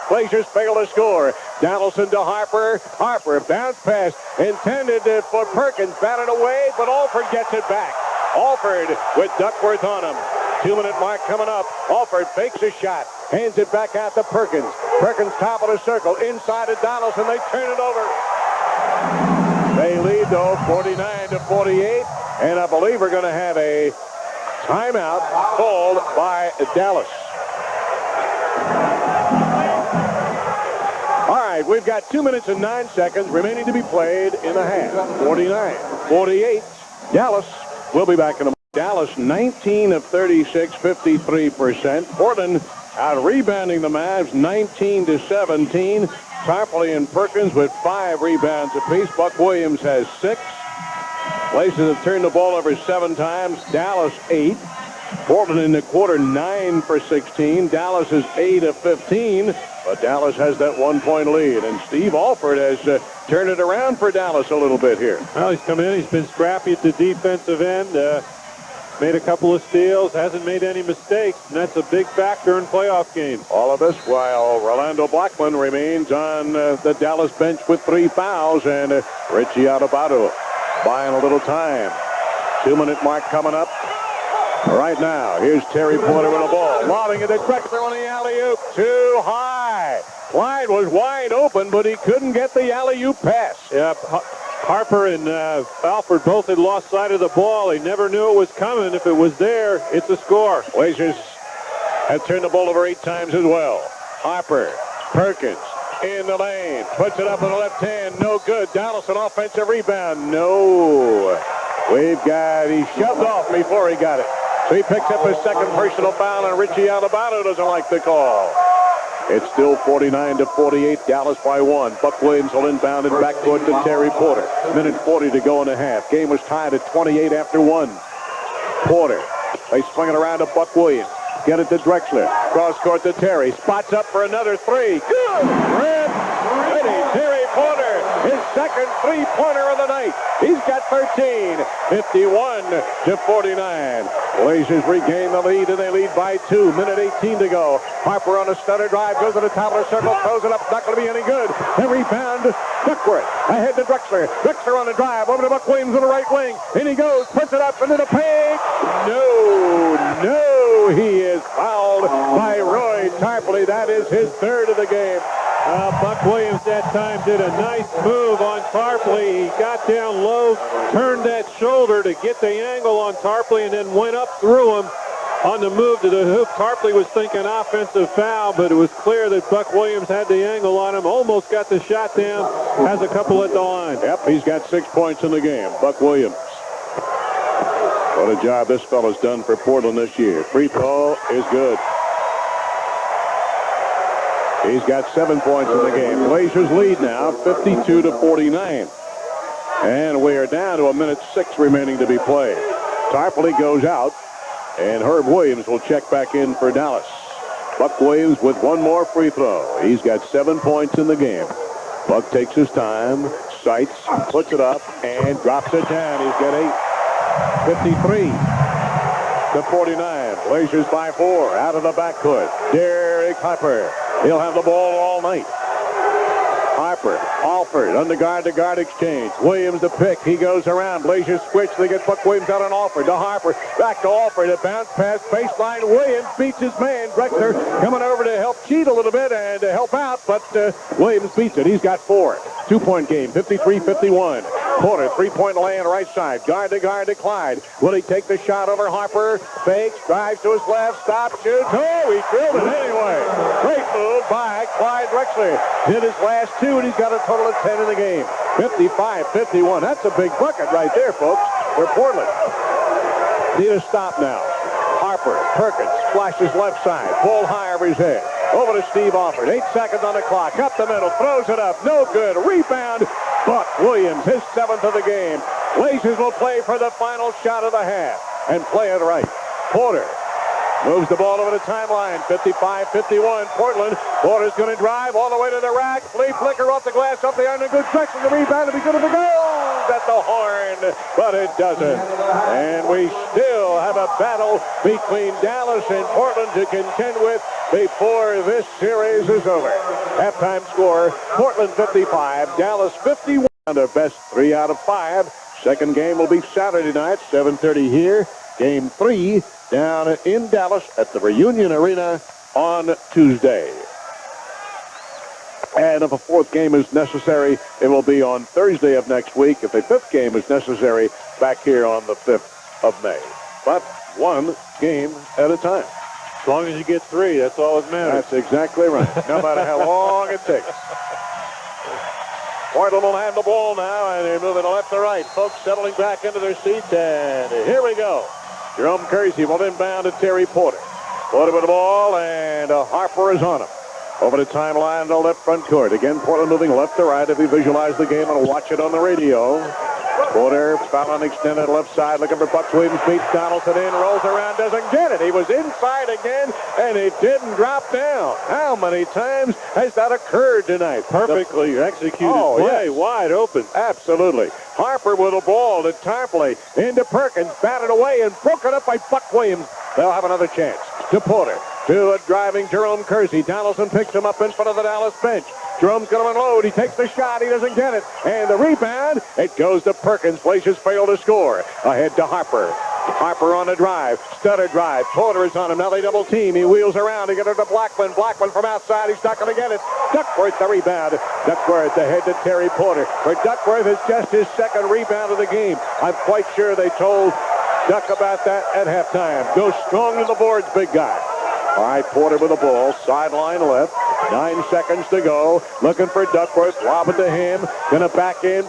Blazers fail to score. Donaldson to Harper. Harper bounce pass intended for Perkins. Batted away, but Alford gets it back. Alford with Duckworth on him. 2-minute mark coming up. Alford fakes a shot. Hands it back out to Perkins. Perkins top of the circle. Inside to Donaldson. They turn it over. They lead though 49-48. And I believe we're going to have a timeout called by Dallas. All right, we've got 2 minutes and 9 seconds remaining to be played in the half. 49-48. Dallas will be back in a moment. Dallas 19 of 36, 53%. Portland out rebounding the Mavs 19-17. Tarpley and Perkins with 5 rebounds apiece. Buck Williams has 6. Blazers have turned the ball over 7 times. Dallas 8. Portland in the quarter 9 for 16. Dallas is 8 of 15. But Dallas has that 1-point lead. And Steve Alford has turned it around for Dallas a little bit here. Well, he's come in. He's been scrappy at the defensive end. Made a couple of steals. Hasn't made any mistakes. And that's a big factor in playoff games. All of this while Orlando Blackman remains on the Dallas bench with 3 fouls. And Richie Adebayo buying a little time. 2-minute mark coming up. Right now, here's Terry Porter with the ball. Lobbing it to Drexler on the alley-oop. Too high. Clyde was wide open, but he couldn't get the alley-oop pass. Yep. Harper and Alford both had lost sight of the ball. He never knew it was coming. If it was there, it's a score. Blazers have turned the ball over 8 times as well. Harper, Perkins in the lane. Puts it up with the left hand. No good. Donaldson offensive rebound. No. He shoved off before he got it. So he picks up his second personal foul, and Richie Adebayo doesn't like the call. It's still 49-48, Dallas by 1. Buck Williams will inbound it backcourt to Terry Porter. Minute 40 to go in the half. Game was tied at 28 after 1. Porter, they swing it around to Buck Williams. Get it to Drexler. Cross court to Terry. Spots up for another 3. Good. Red. Ready. Terry Porter. His second three-pointer of the night. He's got 13, 51-49. Blazers regain the lead, and they lead by 2. Minute 18 to go. Harper on a stutter drive, goes to the top of the circle, throws it up. Not going to be any good. The rebound, Duckworth. Ahead to Drexler. Drexler on the drive, over to Buck Williams on the right wing. In he goes, puts it up into the paint. No, he is fouled by Roy Tarpley. That is his third of the game. Buck Williams that time did a nice move on Tarpley. He got down low, turned that shoulder to get the angle on Tarpley, and then went up through him on the move to the hoop. Tarpley was thinking offensive foul, but it was clear that Buck Williams had the angle on him. Almost got the shot down. Has a couple at the line. Yep, he's got 6 points in the game. Buck Williams. What a job this fellow's done for Portland this year. Free throw is good. He's got 7 points in the game. Blazers lead now, 52-49. And we are down to 1:06 remaining to be played. Tarpley goes out, and Herb Williams will check back in for Dallas. Buck Williams with one more free throw. He's got 7 points in the game. Buck takes his time, sights, puts it up, and drops it down. He's got 8. 53-49. Blazers by 4. Out of the backcourt. Derek Harper. He'll have the ball all night. Harper, Alford, under guard-to-guard exchange. Williams the pick. He goes around. Blazers switch. They get Buck Williams out on Alford. To Harper. Back to Alford. A bounce pass. Baseline. Williams beats his man. Drexler coming over to help cheat a little bit and to help out, but Williams beats it. He's got 4. 2-point game. 53-51. Porter, three-point lay on the right side. Guard to Clyde. Will he take the shot over Harper? Fakes, drives to his left, stops, shoots. Oh, he drilled it anyway. Great move by Clyde Drexler. Did his last 2, and he's got a total of 10 in the game. 55-51. That's a big bucket right there, folks, for Portland. Need a stop now. Harper, Perkins, flashes left side. Pulled high over his head. Over to Steve Alford. 8 seconds on the clock. Up the middle. Throws it up. No good. Rebound. Buck Williams, his 7th of the game. Blazers will play for the final shot of the half and play it right. Porter moves the ball over the timeline. 55-51. Portland. Porter's going to drive all the way to the rack. Flea flicker off the glass, up the iron. A good section. The rebound to be good if it goes at the horn, but it doesn't. And we still have a battle between Dallas and Portland to contend with before this series is over. Halftime score, Portland 55, Dallas 51. Their best 3 out of 5. Second game will be Saturday night, 7:30 here. Game 3 down in Dallas at the Reunion Arena on Tuesday. And if a 4th game is necessary, it will be on Thursday of next week. If a 5th game is necessary, back here on the 5th of May. But 1 game at a time. As long as you get 3, that's all that matters. That's exactly right. No matter how long it takes. Portland will have the ball now, and they're moving left to right. Folks settling back into their seats, and here we go. Jerome Kersey will inbound to Terry Porter. Porter with the ball, and Harper is on him. Over the timeline to left front court. Again, Portland moving left to right. If you visualize the game and watch it on the radio. Porter foul on extended left side, looking for Buck Williams, beats Donaldson in, rolls around, doesn't get it. He was inside again, and he didn't drop down. How many times has that occurred tonight? Perfectly executed play, yes. Wide open. Absolutely. Harper with a ball to Tarpley, into Perkins, batted away and broken up by Buck Williams. They'll have another chance. To Porter, to a driving Jerome Kersey. Donaldson picks him up in front of the Dallas bench. Jerome's going to unload. He takes the shot. He doesn't get it. And the rebound, it goes to Perkins. Blazers fail to score. Ahead to Harper. Harper on the drive. Stutter drive. Porter is on him. Now they double team. He wheels around. He gets it to Blackman. Blackman from outside. He's not going to get it. Duckworth the rebound. Duckworth ahead to Terry Porter. For Duckworth, it's just his 2nd rebound of the game. I'm quite sure they told Duck about that at halftime. Go strong to the boards, big guy. All right, Porter with the ball. Sideline left. 9 seconds to go. Looking for Duckworth. Lob it to him. Gonna back in.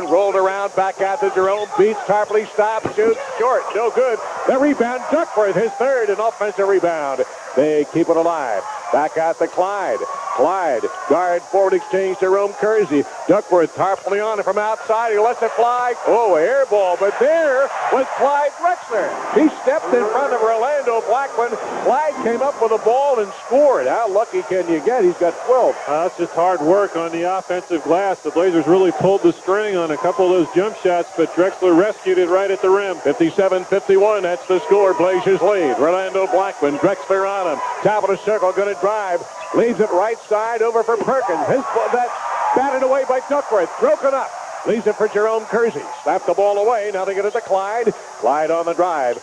Rolled around. Back out to Jerome. Beats Tarpley. Stops. Shoots. Short. No good. The rebound. Duckworth, his 3rd, an offensive rebound. They keep it alive. Back out to Clyde. Clyde, guard forward exchange to Jerome Kersey. Duckworth tarpling on it from outside. He lets it fly. Oh, air ball. But there was Clyde Drexler. He stepped in front of Orlando Blackman. Clyde came up with the ball and scored. How lucky can you get? He's got 12. That's just hard work on the offensive glass. The Blazers really pulled the string on a couple of those jump shots, but Drexler rescued it right at the rim. 57-51. That's the score. Blazers lead. Orlando Blackman, Drexler on him. Top of the circle, going to drive. Leaves it right side over for Perkins. That's batted away by Duckworth. Broken up. Leaves it for Jerome Kersey. Slapped the ball away. Now they get it to Clyde. Clyde on the drive.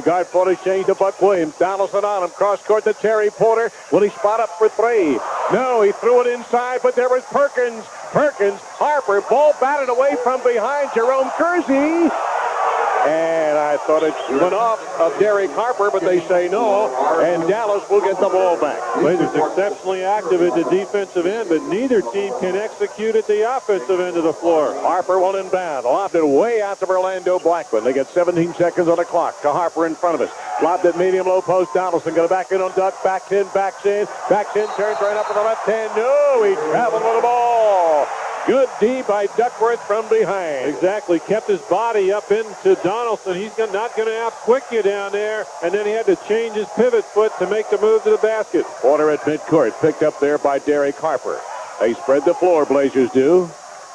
Guard forward exchange to Buck Williams. Donaldson on him. Cross court to Terry Porter. Will he spot up for three? No, he threw it inside, but there was Perkins. Harper. Ball batted away from behind Jerome Kersey. And I thought it went off of Derek Harper, but they say no, and Dallas will get the ball back. Blazers exceptionally active at the defensive end, but neither team can execute at the offensive end of the floor. Harper will inbound. Lobbed it way out to Orlando Blackman. They get 17 seconds on the clock. To Harper in front of us. Lobbed it medium low post. Donaldson going to back in on Duck. Backs in, turns right up to the left hand. No, he traveled with the ball. Good D by Duckworth from behind. Exactly. Kept his body up into Donaldson. He's not going to out-quick you down there. And then he had to change his pivot foot to make the move to the basket. Porter at midcourt. Picked up there by Derek Harper. They spread the floor, Blazers do.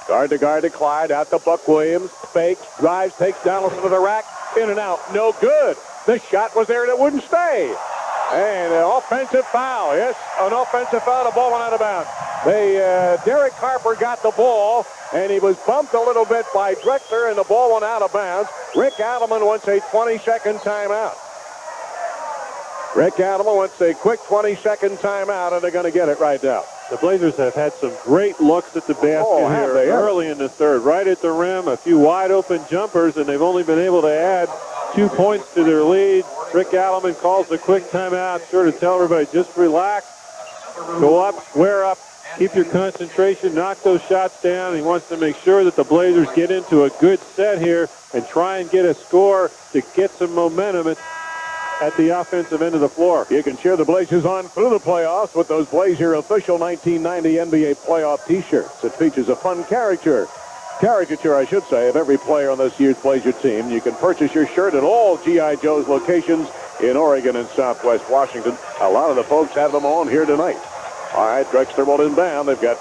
Guard to Clyde. Out to Buck Williams. Fakes. Drives. Takes Donaldson to the rack. In and out. No good. The shot was there and it wouldn't stay. And an offensive foul. Yes, an offensive foul. The ball went out of bounds. Derek Harper got the ball, and he was bumped a little bit by Drexler, and the ball went out of bounds. Rick Adelman wants a 20-second timeout. Rick Adelman wants a quick 20-second timeout, and they're going to get it right now. The Blazers have had some great looks at the basket here early in the third. Right at the rim, a few wide-open jumpers, and they've only been able to add 2 points to their lead. Rick Adelman calls a quick timeout, sure to tell everybody, just relax, go up, square up, keep your concentration, knock those shots down. He wants to make sure that the Blazers get into a good set here and try and get a score to get some momentum at the offensive end of the floor. You can cheer the Blazers on through the playoffs with those Blazer official 1990 NBA playoff T-shirts. It features a fun caricature, I should say, of every player on this year's Blazer team. You can purchase your shirt at all G.I. Joe's locations in Oregon and Southwest Washington. A lot of the folks have them on here tonight. All right, Drexler will inbound. They've got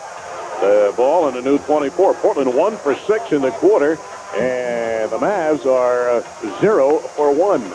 the ball in the new 24. Portland 1 for 6 in the quarter, and the Mavs are 0 for 1.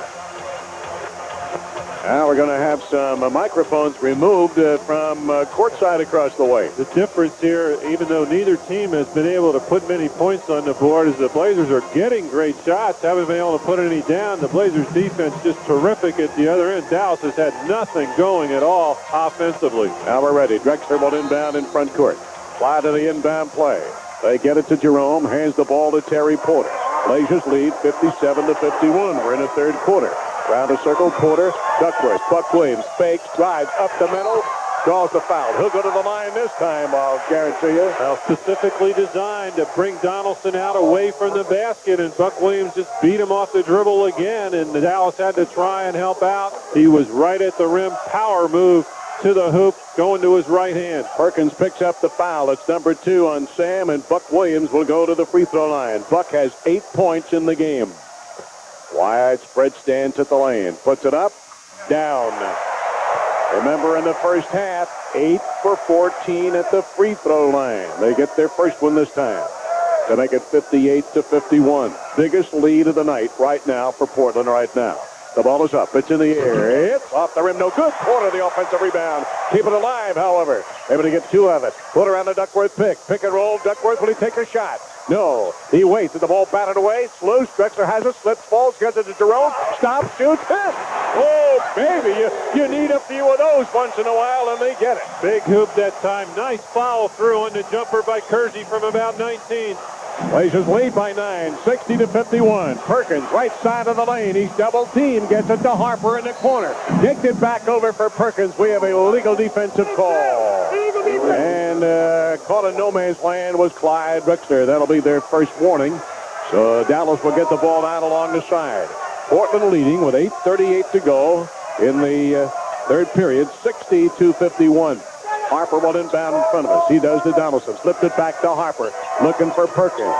Now we're going to have some microphones removed from courtside across the way. The difference here, even though neither team has been able to put many points on the board, is the Blazers are getting great shots, haven't been able to put any down. The Blazers defense just terrific at the other end. Dallas has had nothing going at all offensively. Now we're ready. Drexler will inbound in front court. Fly to the inbound play. They get it to Jerome, hands the ball to Terry Porter. Blazers lead 57-51. We're in the third quarter. Round the circle, Porter, Duckworth, Buck Williams, fakes, drives up the middle, draws the foul. He'll go to the line this time, I'll guarantee you. Well, specifically designed to bring Donaldson out away from the basket, and Buck Williams just beat him off the dribble again, and Dallas had to try and help out. He was right at the rim, power move to the hoop, going to his right hand. Perkins picks up the foul. It's number 2 on Sam, and Buck Williams will go to the free throw line. Buck has 8 points in the game. Wide spread stance at the lane. Puts it up, down. Remember in the first half, 8 for 14 at the free throw line. They get their first one this time to make it 58-51. Biggest lead of the night right now for Portland right now. The ball is up. It's in the air. It's off the rim. No good. Porter, the offensive rebound. Keep it alive, however. Able to get 2 of it. Put around the Duckworth pick. Pick and roll. Duckworth, will he take a shot? No. He waits. And the ball batted away. Slow. Drexler has it. Slips, falls. Gets it to Jerome. Stops, shoots, hit. Oh, baby. You need a few of those once in a while, and they get it. Big hoop that time. Nice follow through on the jumper by Kersey from about 19. Blazers lead by 9, 60-51. Perkins, right side of the lane. He's double teamed. Gets it to Harper in the corner. Kicked it back over for Perkins. We have a legal defensive call. And caught in no man's land was Clyde Drexler. That'll be their first warning. So Dallas will get the ball out along the side. Portland leading with 8:38 to go in the third period, 60-51. Harper will inbound in front of us. He does to Donaldson. Slipped it back to Harper. Looking for Perkins.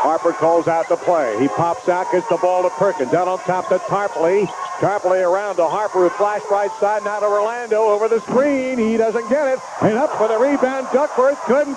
Harper calls out the play. He pops out, gets the ball to Perkins. Down on top to Tarpley. Tarpley around to Harper, who flashed right side. Now to Orlando over the screen. He doesn't get it. And up for the rebound. Duckworth couldn't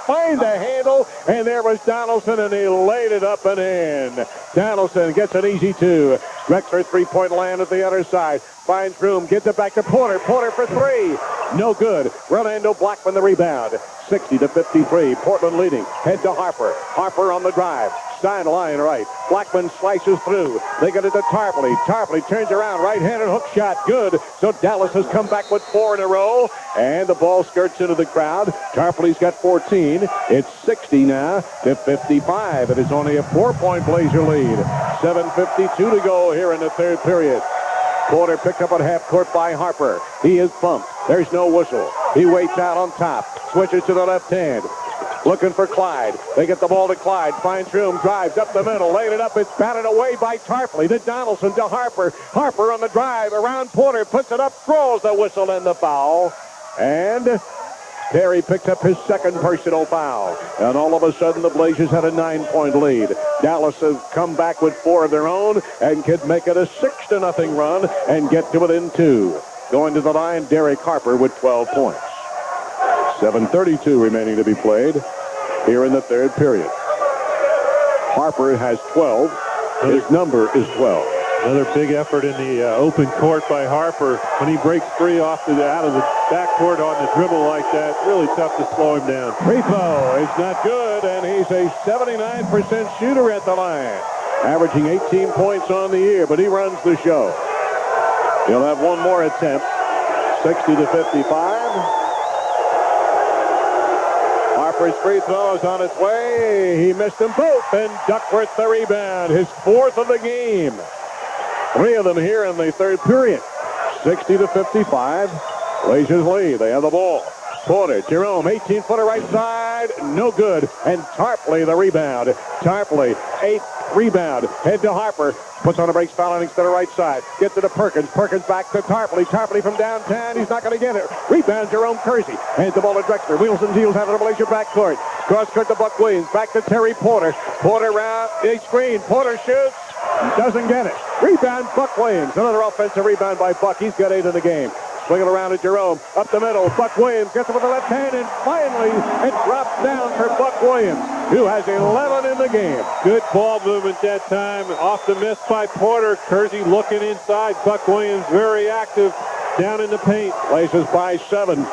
find the handle. And there was Donaldson, and he laid it up and in. Donaldson gets an easy two. Drexler three-point land at the other side. Finds room, gets it back to Porter. Porter for three. No good. Orlando Blackman the rebound. 60-53. Portland leading. Head to Harper. Harper on the drive. Sideline right. Blackman slices through. They get it to Tarpley. Tarpley turns around. Right-handed hook shot. Good. So Dallas has come back with 4 in a row. And the ball skirts into the crowd. Tarpley's got 14. It's 60 now to 55. It is only a 4-point Blazer lead. 7:52 to go here in the third period. Porter picked up at half court by Harper. He is bumped. There's no whistle. He waits out on top. Switches to the left hand. Looking for Clyde. They get the ball to Clyde. Finds room. Drives up the middle. Laid it up. It's batted away by Tarpley. To Donaldson. To Harper. Harper on the drive. Around Porter. Puts it up. Throws the whistle and the foul. And Terry picked up his second personal foul. And all of a sudden, the Blazers had a 9-point lead. Dallas has come back with 4 of their own and could make it a 6-0 run and get to within 2. Going to the line, Derek Harper with 12 points. 7:32 remaining to be played here in the third period. Harper has 12. His number is 12. Another big effort in the open court by Harper. When he breaks free out of the backcourt on the dribble like that, really tough to slow him down. Free throw is not good, and he's a 79% shooter at the line. Averaging 18 points on the year, but he runs the show. He'll have one more attempt. 60-55. Harper's free throw is on its way. He missed them both, and Duckworth the rebound. His 4th of the game. 3 of them here in the third period. 60-55. Blazers lead. They have the ball. Porter, Jerome, 18-footer right side. No good. And Tarpley the rebound. Tarpley, 8th rebound. Head to Harper. Puts on a breaks foul to the right side. Gets it to Perkins. Perkins back to Tarpley. Tarpley from downtown. He's not going to get it. Rebound, Jerome Kersey. Hands the ball to Drexler. Wheels and deals out of the Blazer backcourt. Cross court to Buck Williams. Back to Terry Porter. Porter round. Big screen. Porter shoots. Doesn't get it. Rebound, Buck Williams. Another offensive rebound by Buck. He's got 8 in the game. Swing it around to Jerome. Up the middle. Buck Williams gets it with the left hand, and finally it drops down for Buck Williams, who has 11 in the game. Good ball movement that time. Off the miss by Porter. Kersey looking inside. Buck Williams very active down in the paint. Blazers by 7.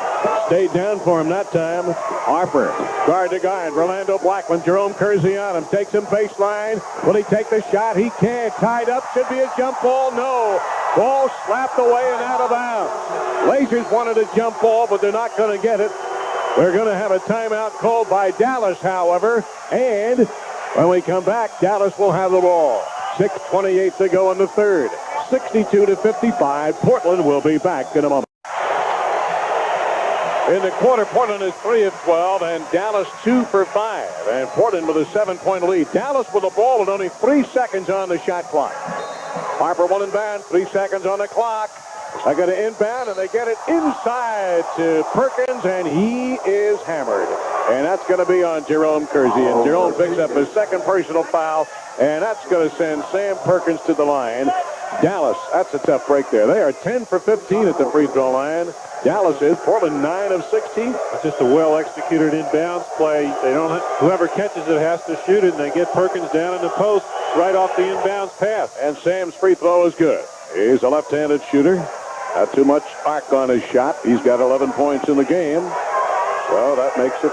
Stayed down for him that time. Harper, guard to guard. Orlando Blackman, Jerome Kersey on him. Takes him baseline. Will he take the shot? He can't. Tied up. Should be a jump ball. No. Ball slapped away and out of bounds. Blazers wanted a jump ball, but they're not going to get it. They're going to have a timeout called by Dallas, however. And when we come back, Dallas will have the ball. 6:28 to go in the third. 62-55. Portland will be back in a moment. In the quarter, Portland is 3 of 12, and Dallas 2 for 5. And Portland with a 7-point lead. Dallas with the ball with only 3 seconds on the shot clock. Harper will inbound, 3 seconds on the clock. They got to inbound, and they get it inside to Perkins, and he is hammered. And that's going to be on Jerome Kersey. And Jerome picks up his second personal foul, and that's going to send Sam Perkins to the line. Dallas, that's a tough break there. They are 10 for 15 at the free throw line. Dallas is. Portland 9 of 16. It's just a well-executed inbounds play. They don't. Whoever catches it has to shoot it, and they get Perkins down in the post right off the inbounds pass. And Sam's free throw is good. He's a left-handed shooter. Not too much arc on his shot. He's got 11 points in the game. So that makes it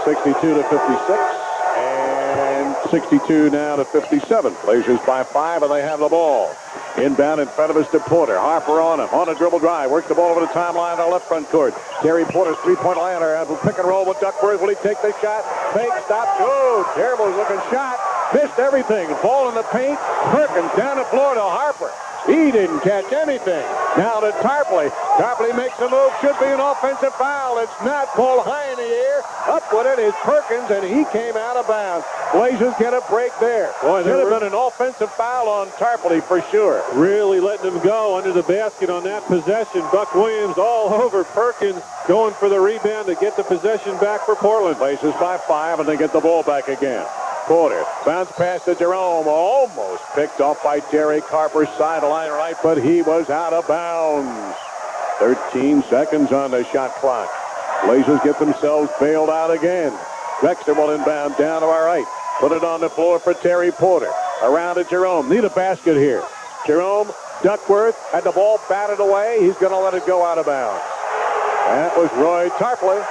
62-56. And 62 now to 57. Blazers by 5, and they have the ball. Inbound in front of us to Porter. Harper on him. On a dribble drive. Works the ball over the timeline on the left front court. Terry Porter's three-point liner. Pick and roll with Duckworth. Will he take the shot? Fake, stop. Oh, terrible looking shot. Missed everything. Ball in the paint. Perkins down the floor to Harper. He didn't catch anything. Now to Tarpley. Tarpley makes a move. Should be an offensive foul. It's not. Ball high in the air. Up with it is Perkins, and he came out of bounds. Blazers get a break there. Boy, should have been an offensive foul on Tarpley for sure. Really letting him go under the basket on that possession. Buck Williams all over Perkins, going for the rebound to get the possession back for Portland. Blazers by 5, and they get the ball back again. Porter, bounce pass to Jerome, almost picked off by Derek Harper, sideline right, but he was out of bounds. 13 seconds on the shot clock. Blazers get themselves bailed out again. Drexler will inbound down to our right. Put it on the floor for Terry Porter. Around to Jerome. Need a basket here. Jerome, Duckworth had the ball batted away. He's going to let it go out of bounds. That was Roy Tarpley.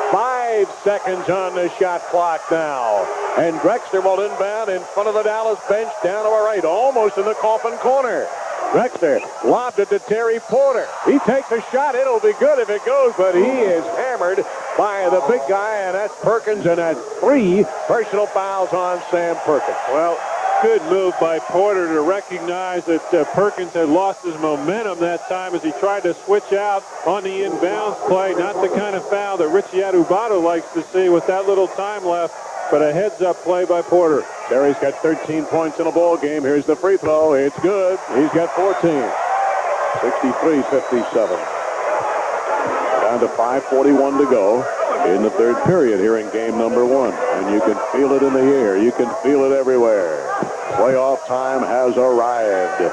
5 seconds on the shot clock now. And Drexler will inbound in front of the Dallas bench down to our right, almost in the coffin corner. Drexler lobbed it to Terry Porter. He takes a shot. It'll be good if it goes, but he is hammered by the big guy, and that's Perkins, and that's 3 personal fouls on Sam Perkins. Well, good move by Porter to recognize that Perkins had lost his momentum that time as he tried to switch out on the inbounds play. Not the kind of foul that Richie Adubato likes to see with that little time left, but a heads-up play by Porter. Terry's got 13 points in a ball game. Here's the free throw. It's good. He's got 14. 63-57. Down to 5:41 to go in the third period here in game number 1. And you can feel it in the air. You can feel it everywhere. Playoff time has arrived.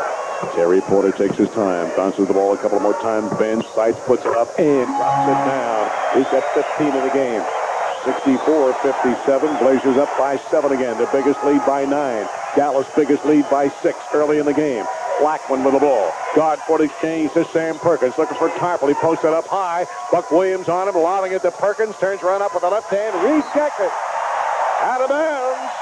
Terry Porter takes his time, bounces the ball a couple more times, bends, sights, puts it up, and drops it down. He's got 15 in the game. 64-57. Blazers up by 7 again. The biggest lead by 9. Dallas biggest lead by 6 early in the game. Blackman with the ball. Guard for the exchange to Sam Perkins. Looking for Tarpley. Posted up high. Buck Williams on him. Allowing it to Perkins. Turns around up with the left hand. Rejects it. Out of bounds.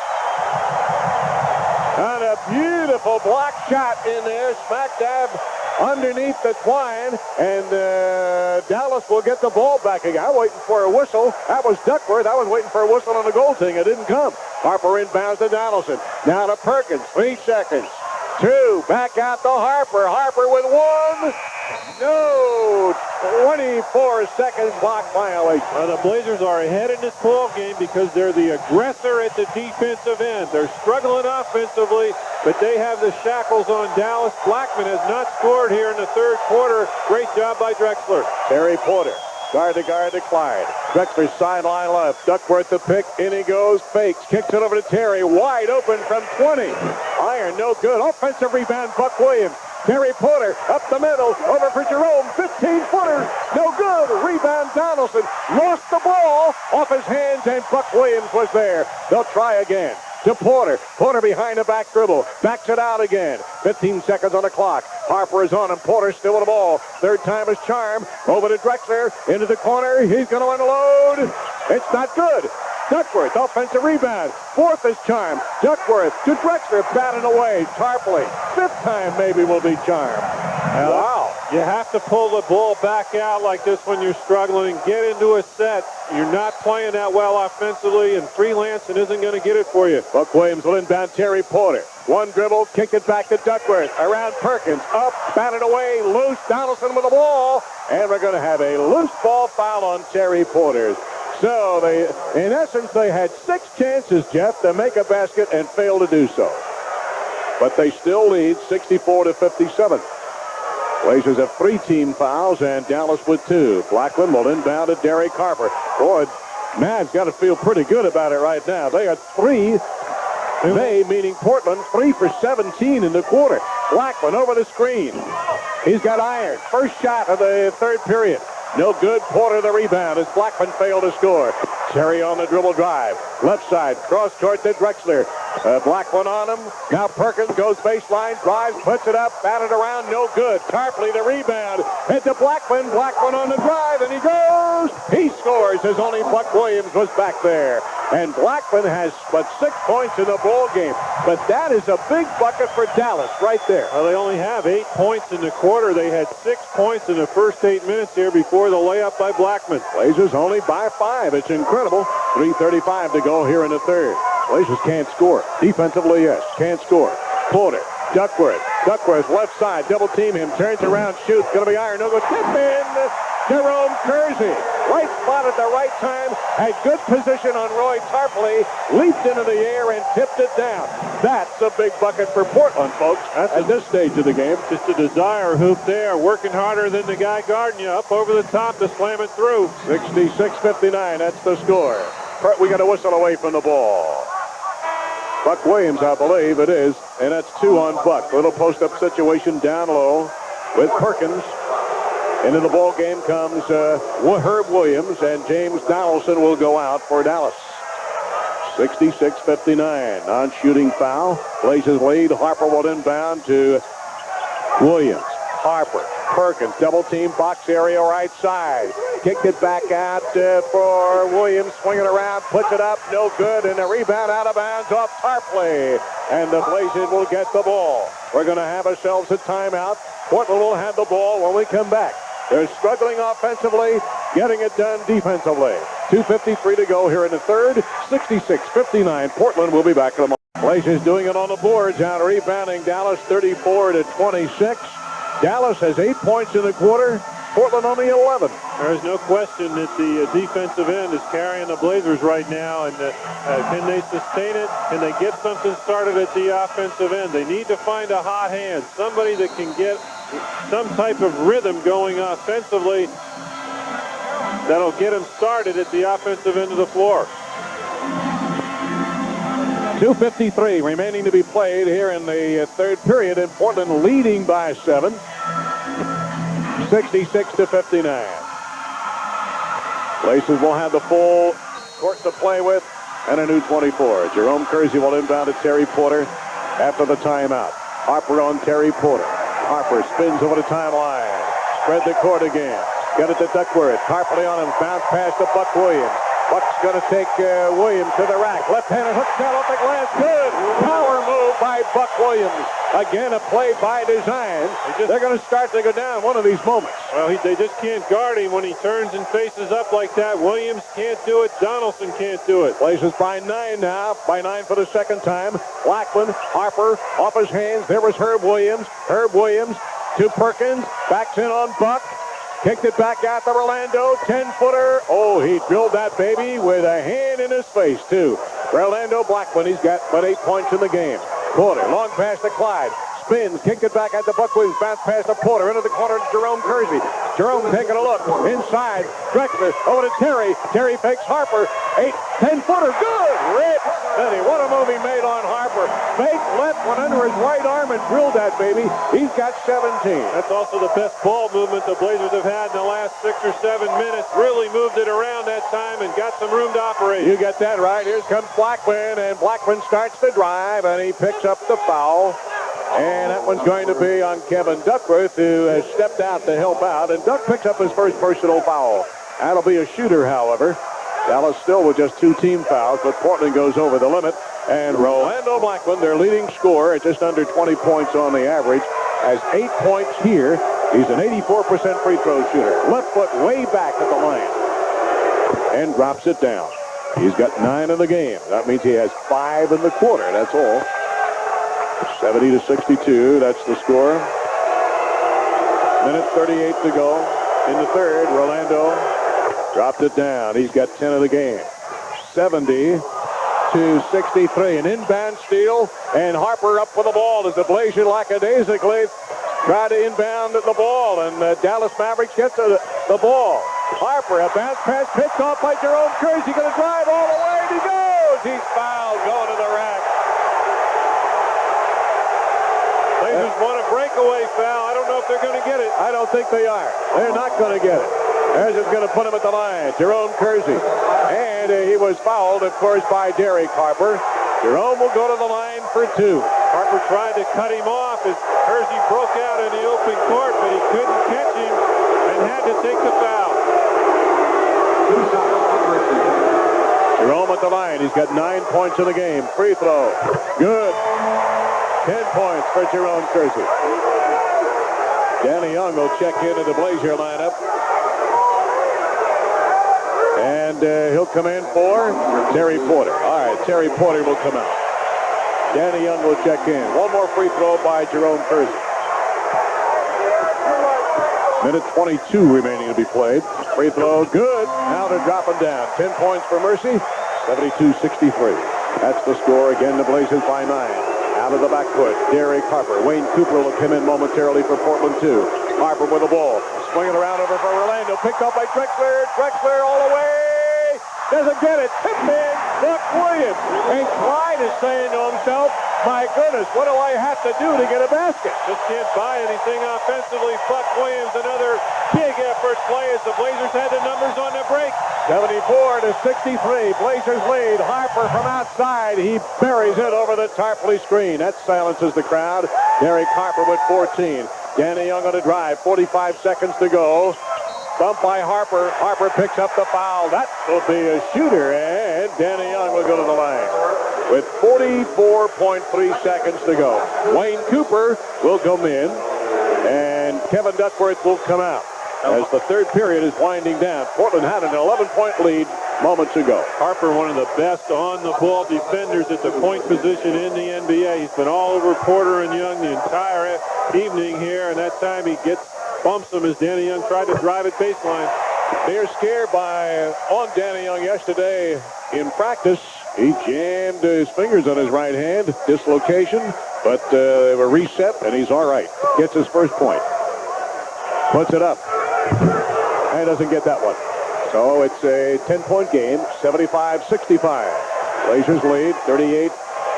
And a beautiful block shot in there. Smack dab underneath the twine. And Dallas will get the ball back again. I'm waiting for a whistle. That was Duckworth. I was waiting for a whistle on the goal thing. It didn't come. Harper inbounds to Donaldson. Now to Perkins. 3 seconds. 2. Back out to Harper. Harper with 1. No. 24 seconds block violation. The Blazers are ahead in this ball game because they're the aggressor at the defensive end. They're struggling offensively, but they have the shackles on Dallas. Blackman has not scored here in the third quarter. Great job by Drexler. Terry Porter. Guard to Clyde. Drexler sideline left. Duckworth the pick. In he goes. Fakes. Kicks it over to Terry. Wide open from 20. Iron no good. Offensive rebound. Buck Williams. Terry Porter up the middle. Over for Jerome. 15-footer. No good. Rebound Donaldson. Lost the ball off his hands, and Buck Williams was there. They'll try again. To Porter. Porter behind the back dribble. Backs it out again. 15 seconds on the clock. Harper is on him. Porter still with the ball. Third time is charm. Over to Drexler. Into the corner. He's going to unload. It's not good. Duckworth, offensive rebound. Fourth is charm. Duckworth to Drexler. Batted away. Tarpley. 5th time maybe will be charm. Wow. You have to pull the ball back out like this when you're struggling. Get into a set. You're not playing that well offensively, and Freelancing isn't going to get it for you. Buck Williams will inbound Terry Porter. 1 dribble, kick it back to Duckworth. Around Perkins, up, batted away, loose. Donaldson with the ball. And we're going to have a loose ball foul on Terry Porter. So, in essence, they had 6 chances, Jeff, to make a basket and failed to do so. But they still lead 64-57. Blazers have 3 team fouls, and Dallas with 2. Blackman will inbound to Derek Harper. Boy, Mavs got to feel pretty good about it right now. They got 3. They, meaning Portland, 3 for 17 in the quarter. Blackman over the screen. He's got iron. First shot of the third period. No good. Porter the rebound as Blackman failed to score. Terry on the dribble drive. Left side. Cross court to Drexler. Blackman on him. Now Perkins goes baseline. Drives. Puts it up. Batted around. No good. Tarpley the rebound. Head to Blackman. Blackman on the drive. And he goes. He scores as only Buck Williams was back there. And Blackman has but 6 points in the ball game. But that is a big bucket for Dallas right there. Well, they only have 8 points in the quarter. They had 6 points in the first 8 minutes here before the layup by Blackman. Blazers only by 5. It's incredible. 3:35 to go here in the third. Blazers can't score. Defensively, yes. Can't score. Porter. Duckworth. Duckworth, left side. Double team him. Turns around, shoots. Going to be iron. No good. Tip in. Jerome Kersey. Right spot at the right time. Had good position on Roy Tarpley. Leaped into the air and tipped it down. That's a big bucket for Portland, folks, at this stage of the game. Just a desire hoop there. Working harder than the guy guarding you. Up over the top to slam it through. 66-59. That's the score. We got a whistle away from the ball. Buck Williams, I believe it is, and that's 2 on Buck. Little post-up situation down low with Perkins. Into the ball game comes Herb Williams, and James Donaldson will go out for Dallas. 66-59. Non-shooting foul. Blazers lead. Harper will inbound to Williams. Harper. Perkins. Double team box area right side. Kicked it back out for Williams. Swinging around. Puts it up. No good. And a rebound out of bounds off Tarpley. And the Blazers will get the ball. We're going to have ourselves a timeout. Portland will have the ball when we come back. They're struggling offensively, getting it done defensively. 2:53 to go here in the third. 66-59. Portland will be back in a moment. Blazers doing it on the boards, out rebounding Dallas 34-26. Dallas has 8 points in the quarter. Portland only 11. There is no question that the defensive end is carrying the Blazers right now. And can they sustain it? Can they get something started at the offensive end? They need to find a hot hand, somebody that can get some type of rhythm going offensively that'll get them started at the offensive end of the floor. 2:53 remaining to be played here in the third period, and Portland leading by 7. 66-59. Blazers will have the full court to play with and a new 24. Jerome Kersey will inbound to Terry Porter after the timeout. Harper on Terry Porter. Harper spins over the timeline. Spread the court again. Got it to Duckworth. Tarpley on him. Bounce past to Buck Williams. Buck's going to take Williams to the rack. Left-handed hook shot off the glass. Good. Power move by Buck Williams. Again, a play by design. They're going to start to go down one of these moments. Well, they just can't guard him when he turns and faces up like that. Williams can't do it. Donaldson can't do it. Blazers by 9 now. By 9 for the second time. Blackman, Harper, off his hands. There was Herb Williams. Herb Williams to Perkins. Backs in on Buck. Kicked it back out to Rolando. 10-footer. Oh, he drilled that baby with a hand in his face, too. Rolando Blackman, he's got but 8 points in the game. Porter, long pass to Clyde. Spins, kicked it back out to Buck Williams. Bounce pass to Porter. Into the corner to Jerome Kersey. Jerome taking a look. Inside. Drexler over to Terry. Terry fakes Harper. 10-footer. Good. Rich City. What a move he made on Harper. Fake left, went under his right arm and drilled that baby. He's got 17. That's also the best ball movement the Blazers have had in the last 6 or 7 minutes. Really moved it around that time and got some room to operate. You get that right. Here comes Blackman, and Blackman starts the drive, and he picks up the foul. And that one's going to be on Kevin Duckworth, who has stepped out to help out. And Duck picks up his first personal foul. That'll be a shooter, however. Dallas still with just 2 team fouls, but Portland goes over the limit. And Rolando Blackman, their leading scorer at just under 20 points on the average, has 8 points here. He's an 84% free throw shooter. Left foot way back at the line. And drops it down. He's got 9 in the game. That means he has 5 in the quarter. That's all. 70-62, that's the score. Minute 38 to go in the third. Rolando dropped it down. He's got 10 of the game. 70-63. An inbound steal, and Harper up for the ball as the Blazers lackadaisically try to inbound the ball, and Dallas Mavericks gets the ball. Harper, a bounce pass picked off by Jerome Kersey. Going to drive all the way, and he goes. He's fouled, going to the rack. Blazers want a breakaway foul. I don't know if they're going to get it. I don't think they are. They're not going to get it. They're just going to put him at the line. Jerome Kersey. And he was fouled, of course, by Derek Harper. Jerome will go to the line for 2. Harper tried to cut him off as Kersey broke out in the open court, but he couldn't catch him and had to take the foul. Jerome at the line. He's got 9 points in the game. Free throw. Good. 10 points for Jerome Kersey. Danny Young will check into the Blazer lineup. And he'll come in for Terry Porter. All right, Terry Porter will come out. Danny Young will check in. One more free throw by Jerome Kersey. Minute 22 remaining to be played. Free throw, good. Now they're dropping down. 10 points for Mercy, 72-63. That's the score. Again, the Blazers by 9. Out of the backcourt, Derek Harper. Wayne Cooper will come in momentarily for Portland, too. Harper with the ball. Swinging around over for Orlando. Picked up by Drexler. Drexler all the way. Doesn't get it. Tipped in. Buck Williams. And Clyde is saying to himself, my goodness, what do I have to do to get a basket? Just can't buy anything offensively. Buck Williams, another big effort play as the Blazers had the numbers on the break. 74-63. Blazers lead. Harper from outside. He buries it over the Tarpley screen. That silences the crowd. Derek Harper with 14. Danny Young on a drive. 45 seconds to go. Bump by Harper. Harper picks up the foul. That will be a shooter, and Danny Young will go to the line with 44.3 seconds to go. Wayne Cooper will come in, and Kevin Duckworth will come out as the third period is winding down. Portland had an 11-point lead moments ago. Harper, one of the best on-the-ball defenders at the point position in the NBA. He's been all over Porter and Young the entire evening here, and that time he bumps him as Danny Young tried to drive it baseline. They're scared on Danny Young yesterday in practice. He jammed his fingers on his right hand, dislocation, but they were reset, and he's all right. Gets his first point. Puts it up. And doesn't get that one. So it's a 10-point game, 75-65. Blazers lead,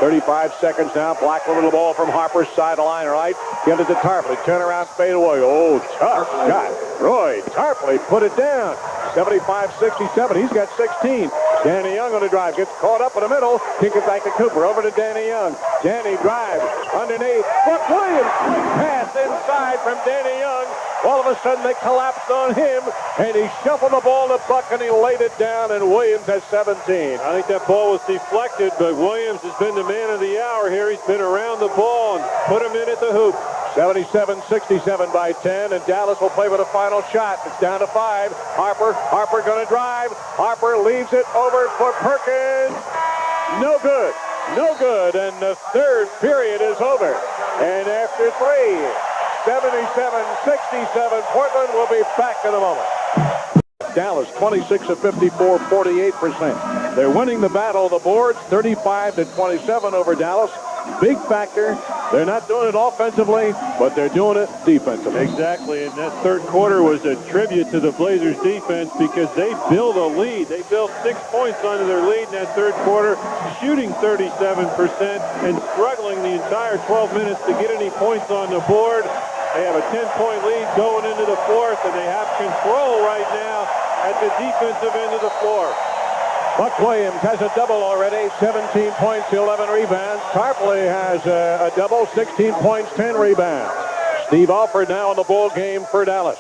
35 seconds now. Blackman with the ball from Harper's sideline right. Get it to Tarpley. Turnaround fade away. Oh, tough shot. Roy Tarpley put it down. 75-67. He's got 16. Danny Young on the drive. Gets caught up in the middle. Kick it back to Cooper. Over to Danny Young. Danny drives underneath. Buck Williams. Quick pass inside from Danny Young. All of a sudden they collapsed on him, and he shuffled the ball to Buck, and he laid it down, and Williams has 17. I think that ball was deflected, but Williams has been the man of the hour here. He's been around the ball and put him in at the hoop. 77-67 by 10, and Dallas will play with a final shot. It's down to 5. Harper going to drive. Harper leaves it over for Perkins. No good. No good, and the third period is over. And after 3, 77-67. Portland will be back in a moment. Dallas 26 of 54, 48%. They're winning the battle of the boards, 35-27 over Dallas. Big factor. They're not doing it offensively, but they're doing it defensively. Exactly, and that third quarter was a tribute to the Blazers defense because they built a lead. They built 6 points onto their lead in that third quarter, shooting 37% and struggling the entire 12 minutes to get any points on the board. They have a 10-point lead going into the fourth, and they have control right now at the defensive end of the floor. Buck Williams has a double already, 17 points, 11 rebounds. Tarpley has a double, 16 points, 10 rebounds. Steve Alford now in the ball game for Dallas.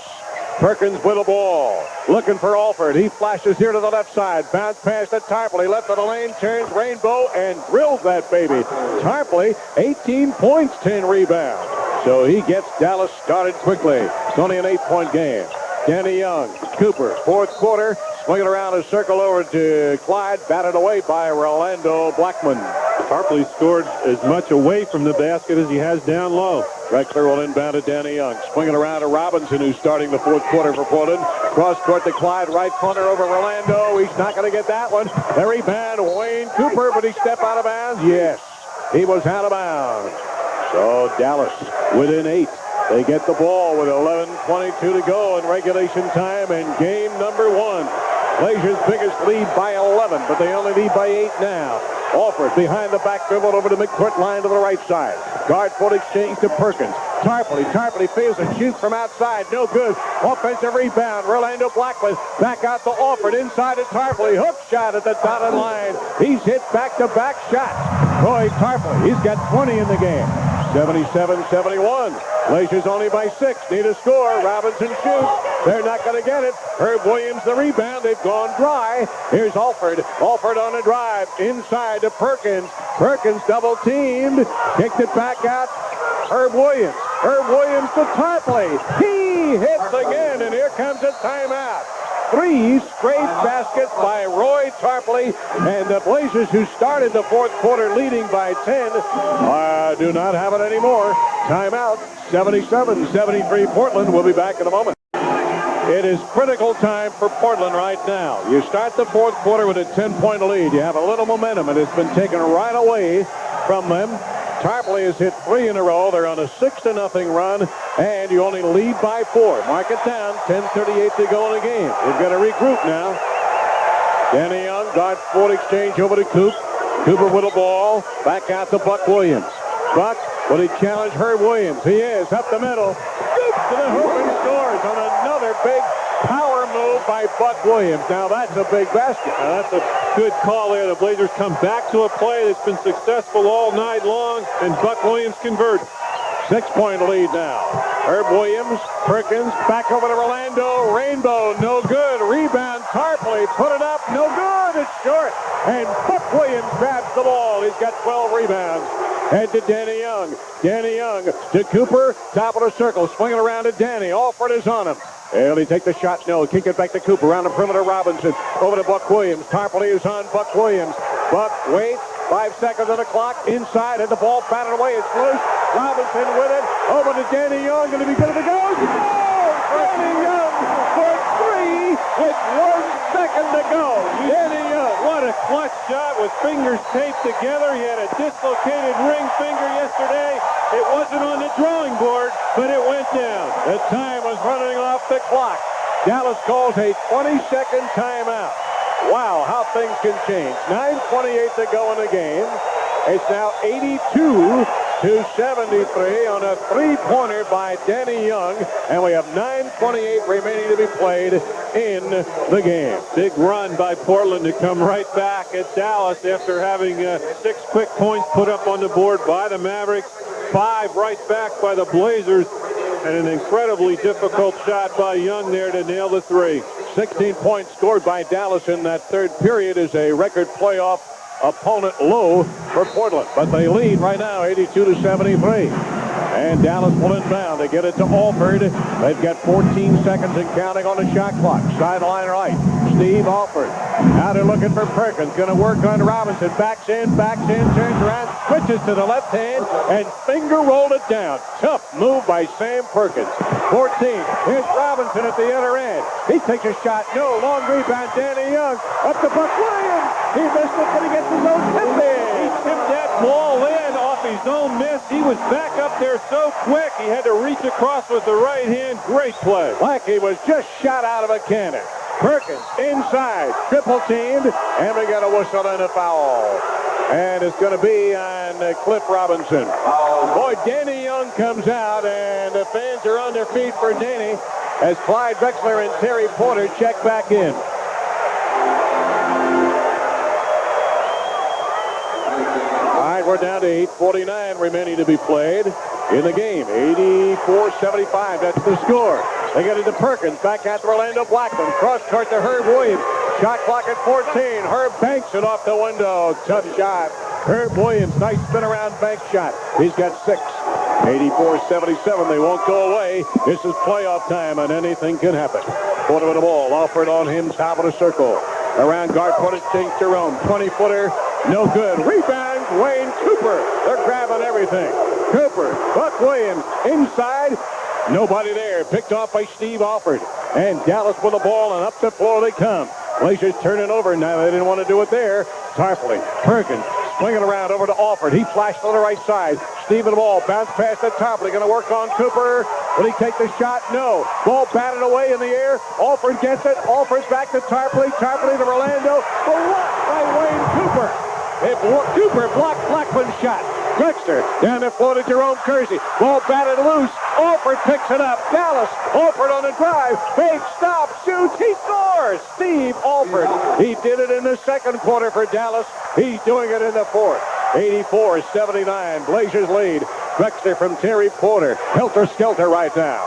Perkins with the ball, looking for Alford. He flashes here to the left side. Bounce pass to Tarpley, left of the lane, turns rainbow and drills that baby. Tarpley, 18 points, 10 rebounds. So he gets Dallas started quickly. It's only an 8-point game. Danny Young, Cooper, fourth quarter, swinging around a circle over to Clyde, batted away by Rolando Blackman. Tarpley scored as much away from the basket as he has down low. Drexler will inbound to Danny Young. Swinging around to Robinson, who's starting the fourth quarter for Portland. Cross court to Clyde, right corner over Rolando. He's not going to get that one. The rebound, Wayne Cooper, but he stepped out of bounds. Yes, he was out of bounds. So Dallas within 8. They get the ball with 11:22 to go in regulation time and game number 1. Blazers' biggest lead by 11, but they only lead by 8 now. Alford behind the back dribble over the midcourt line to the right side. Guard foot exchange to Perkins. Tarpley fails a shoot from outside. No good. Offensive rebound. Rolando Blackman back out to Alford. Inside to Tarpley. Hook shot at the dotted line. He's hit back-to-back shots. Roy Tarpley, he's got 20 in the game. 77-71. Blazers only by 6. Need a score. Robinson shoots. They're not going to get it. Herb Williams the rebound. They've gone dry. Here's Alford. Alford on a drive. Inside to Perkins. Perkins double teamed. Kicked it back out. Herb Williams. Herb Williams to Tarpley. He hits again, and here comes a timeout. 3 straight baskets by Roy Tarpley, and the Blazers, who started the fourth quarter leading by 10, do not have it anymore. Timeout, 77-73 Portland. We'll be back in a moment. It is critical time for Portland right now. You start the fourth quarter with a 10-point lead. You have a little momentum, and it's been taken right away from them. Tarpley has hit 3 in a row. They're on a 6-0 run, and you only lead by 4. Mark it down, 10:38 to go in the game. We've got to regroup now. Danny Young, dart forward exchange over to Coop. Cooper with a ball, back out to Buck Williams. Buck, will he challenge Herb Williams? He is, up the middle. Scoop to the hoop and scores on another big power move by Buck Williams. Now that's a big basket. Now that's a good call there. The Blazers come back to a play that's been successful all night long, and Buck Williams converts. 6-point lead now. Herb Williams, Perkins, back over to Orlando. Rainbow, no good. Rebound, Tarpley, put it up, no good. It's short. And Buck Williams grabs the ball. He's got 12 rebounds. Head to Danny Young. Danny Young to Cooper. Top of the circle. Swinging around to Danny. Alford is on him. Will he take the shot? No. Kick it back to Cooper. Around the perimeter, Robinson. Over to Buck Williams. Tarpley is on Buck Williams. Buck waits. 5 seconds on the clock. Inside. And the ball batted away. It's loose. Robinson with it. Over to Danny Young. Going to be good if it goes. Danny Young for 3 with 1 second to go. Danny Young. What a clutch shot with fingers taped together. He had a dislocated ring finger yesterday. It wasn't on the drawing board, but it went down. The time was running off the clock. Dallas calls a 20-second timeout. Wow, how things can change. 9:28 to go in the game. It's now 82-73 on a 3-pointer by Danny Young, and we have 9:28 remaining to be played in the game. Big run by Portland to come right back at Dallas after having 6 quick points put up on the board by the Mavericks, 5 right back by the Blazers, and an incredibly difficult shot by Young there to nail the 3. 16 points scored by Dallas in that third period is a record playoff opponent low for Portland. But they lead right now 82-73. And Dallas will inbound. They get it to Alford. They've got 14 seconds and counting on the shot clock. Sideline right. Steve Alford. Now they're looking for Perkins. Going to work on Robinson. Backs in, turns around, switches to the left hand, and finger rolled it down. Tough move by Sam Perkins. 14. Here's Robinson at the other end. He takes a shot. No. Long rebound. Danny Young. Up to Buck Williams. He missed it, but he gets his own tip in. He tipped that ball in off his own miss. He was back up there so quick, he had to reach across with the right hand. Great play. Like he was just shot out of a cannon. Perkins inside, triple teamed, and we got a whistle and a foul. And it's going to be on Cliff Robinson. Boy, Danny Young comes out, and the fans are on their feet for Danny as Clyde Drexler and Terry Porter check back in. All right, we're down to 8:49 remaining to be played in the game. 84-75, that's the score. They get it to Perkins, back out to Orlando Blackman. Cross court to Herb Williams. Shot clock at 14. Herb banks it off the window. Tough shot. Herb Williams, nice spin around bank shot. He's got 6. 84-77, they won't go away. This is playoff time, and anything can happen. Porter with the ball, Alford on him, top of the circle. Around guard, put it, James Jerome. 20-footer, no good. Rebound, Wayne Cooper. They're grabbing everything. Cooper, Buck Williams, inside. Nobody there. Picked off by Steve Alford. And Dallas with the ball, and up the floor they come. Blazers turning over. Now they didn't want to do it there. Tarpley, Perkins, swinging around over to Alford. He flashed on the right side. Steve with the ball. Bounce pass to Tarpley. Going to work on Cooper. Will he take the shot? No. Ball batted away in the air. Alford gets it. Alford's back to Tarpley. Tarpley to Orlando. Blocked by Wayne Cooper. Cooper blocked Blackman's shot. Drexler down the floor to Jerome Kersey. Ball batted loose. Alford picks it up. Dallas. Alford on the drive. Fake stop. Shoots. He scores. Steve Alford. He did it in the second quarter for Dallas. He's doing it in the fourth. 84-79. Blazers lead. Drexler from Terry Porter. Helter-skelter right now.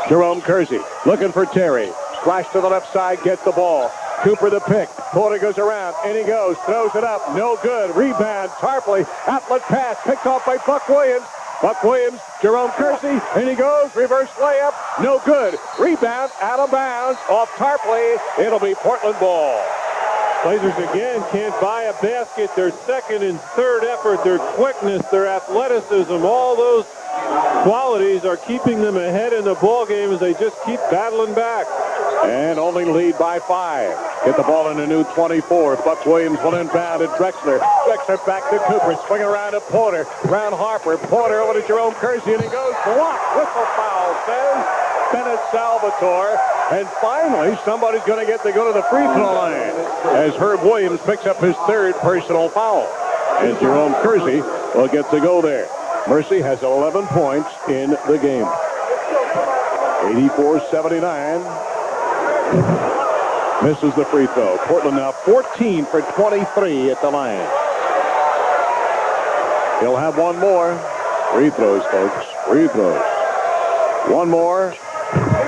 Jerome Kersey looking for Terry. Flash to the left side. Gets the ball. Cooper the pick. Porter goes around. In he goes. Throws it up. No good. Rebound. Tarpley. Outlet pass. Picked off by Buck Williams. Buck Williams, Jerome Kersey, and he goes. Reverse layup. No good. Rebound out of bounds off Tarpley. It'll be Portland ball. Blazers again can't buy a basket. Their second and third effort, their quickness, their athleticism, all those qualities are keeping them ahead in the ball game as they just keep battling back. And only lead by 5. Get the ball in a new 24. Buck Williams will inbound at Drexler. Drexler back to Cooper. Swing around to Porter. Round Harper. Porter over to Jerome Kersey, and he goes blocked. Whistle foul, says Bennett Salvatore. And finally, somebody's going to get to go to the free throw line as Herb Williams picks up his third personal foul. And Jerome Kersey will get to go there. Mercy has 11 points in the game. 84-79. Misses the free throw. Portland now 14 for 23 at the line. He'll have one more. Free throws, folks. Free throws. One more.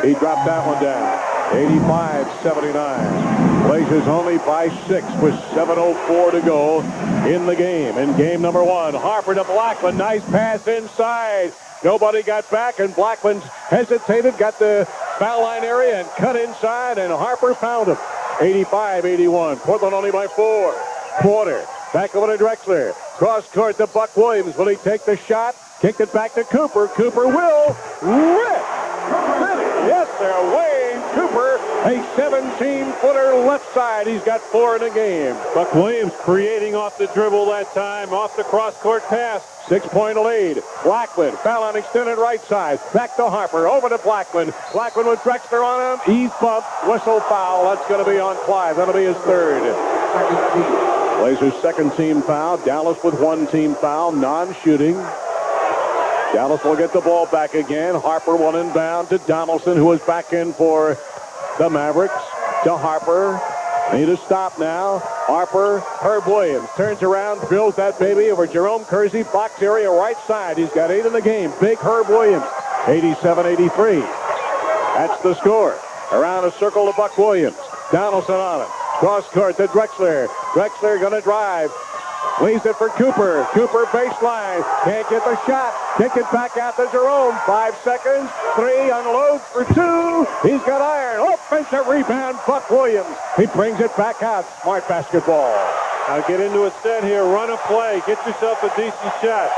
He dropped that one down. 85-79. Blazers only by 6 with 7:04 to go in the game. In game number 1, Harper to Blackman. Nice pass inside. Nobody got back, and Blackman hesitated, got the foul line area and cut inside, and Harper found him. 85-81. Portland only by 4. Porter back over to Drexler. Cross court to Buck Williams. Will he take the shot? Kicked it back to Cooper. Cooper will rip. Yes, sir. Wayne Cooper, a 17-footer left side. He's got 4 in the game. Buck Williams creating off the dribble that time, off the cross-court pass. 6-point lead. Blackman, foul on extended right side. Back to Harper, over to Blackman. Blackman with Drexler on him. He's bumped. Whistle foul. That's going to be on Clive. That'll be his third. Blazers' second team foul. Dallas with 1 team foul. Non-shooting. Dallas will get the ball back again. Harper will inbound to Donaldson, who is back in for the Mavericks. To Harper. Need a stop now. Harper, Herb Williams turns around, drills that baby over Jerome Kersey, box area right side. He's got 8 in the game. Big Herb Williams, 87-83. That's the score. Around a circle to Buck Williams. Donaldson on him. Cross court to Drexler. Drexler going to drive. Leaves it for Cooper. Cooper baseline. Can't get the shot. Kick it back out to Jerome. 5 seconds. 3. Unloads for 2. He's got iron. Offensive rebound. Buck Williams. He brings it back out. Smart basketball. Now get into a set here. Run a play. Get yourself a decent shot.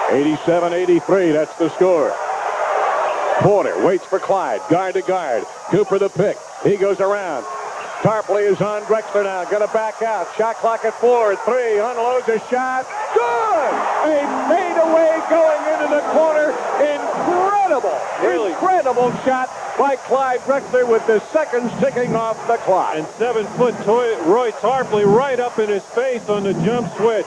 87-83. That's the score. Porter waits for Clyde. Guard to guard. Cooper the pick. He goes around. Tarpley is on Drexler now. Going to back out. Shot clock at 4. 3. Unloads a shot. Good! A fadeaway going into the corner. Incredible! Really? Incredible shot by Clyde Drexler with the seconds ticking off the clock. And 7-foot Roy Tarpley right up in his face on the jump switch.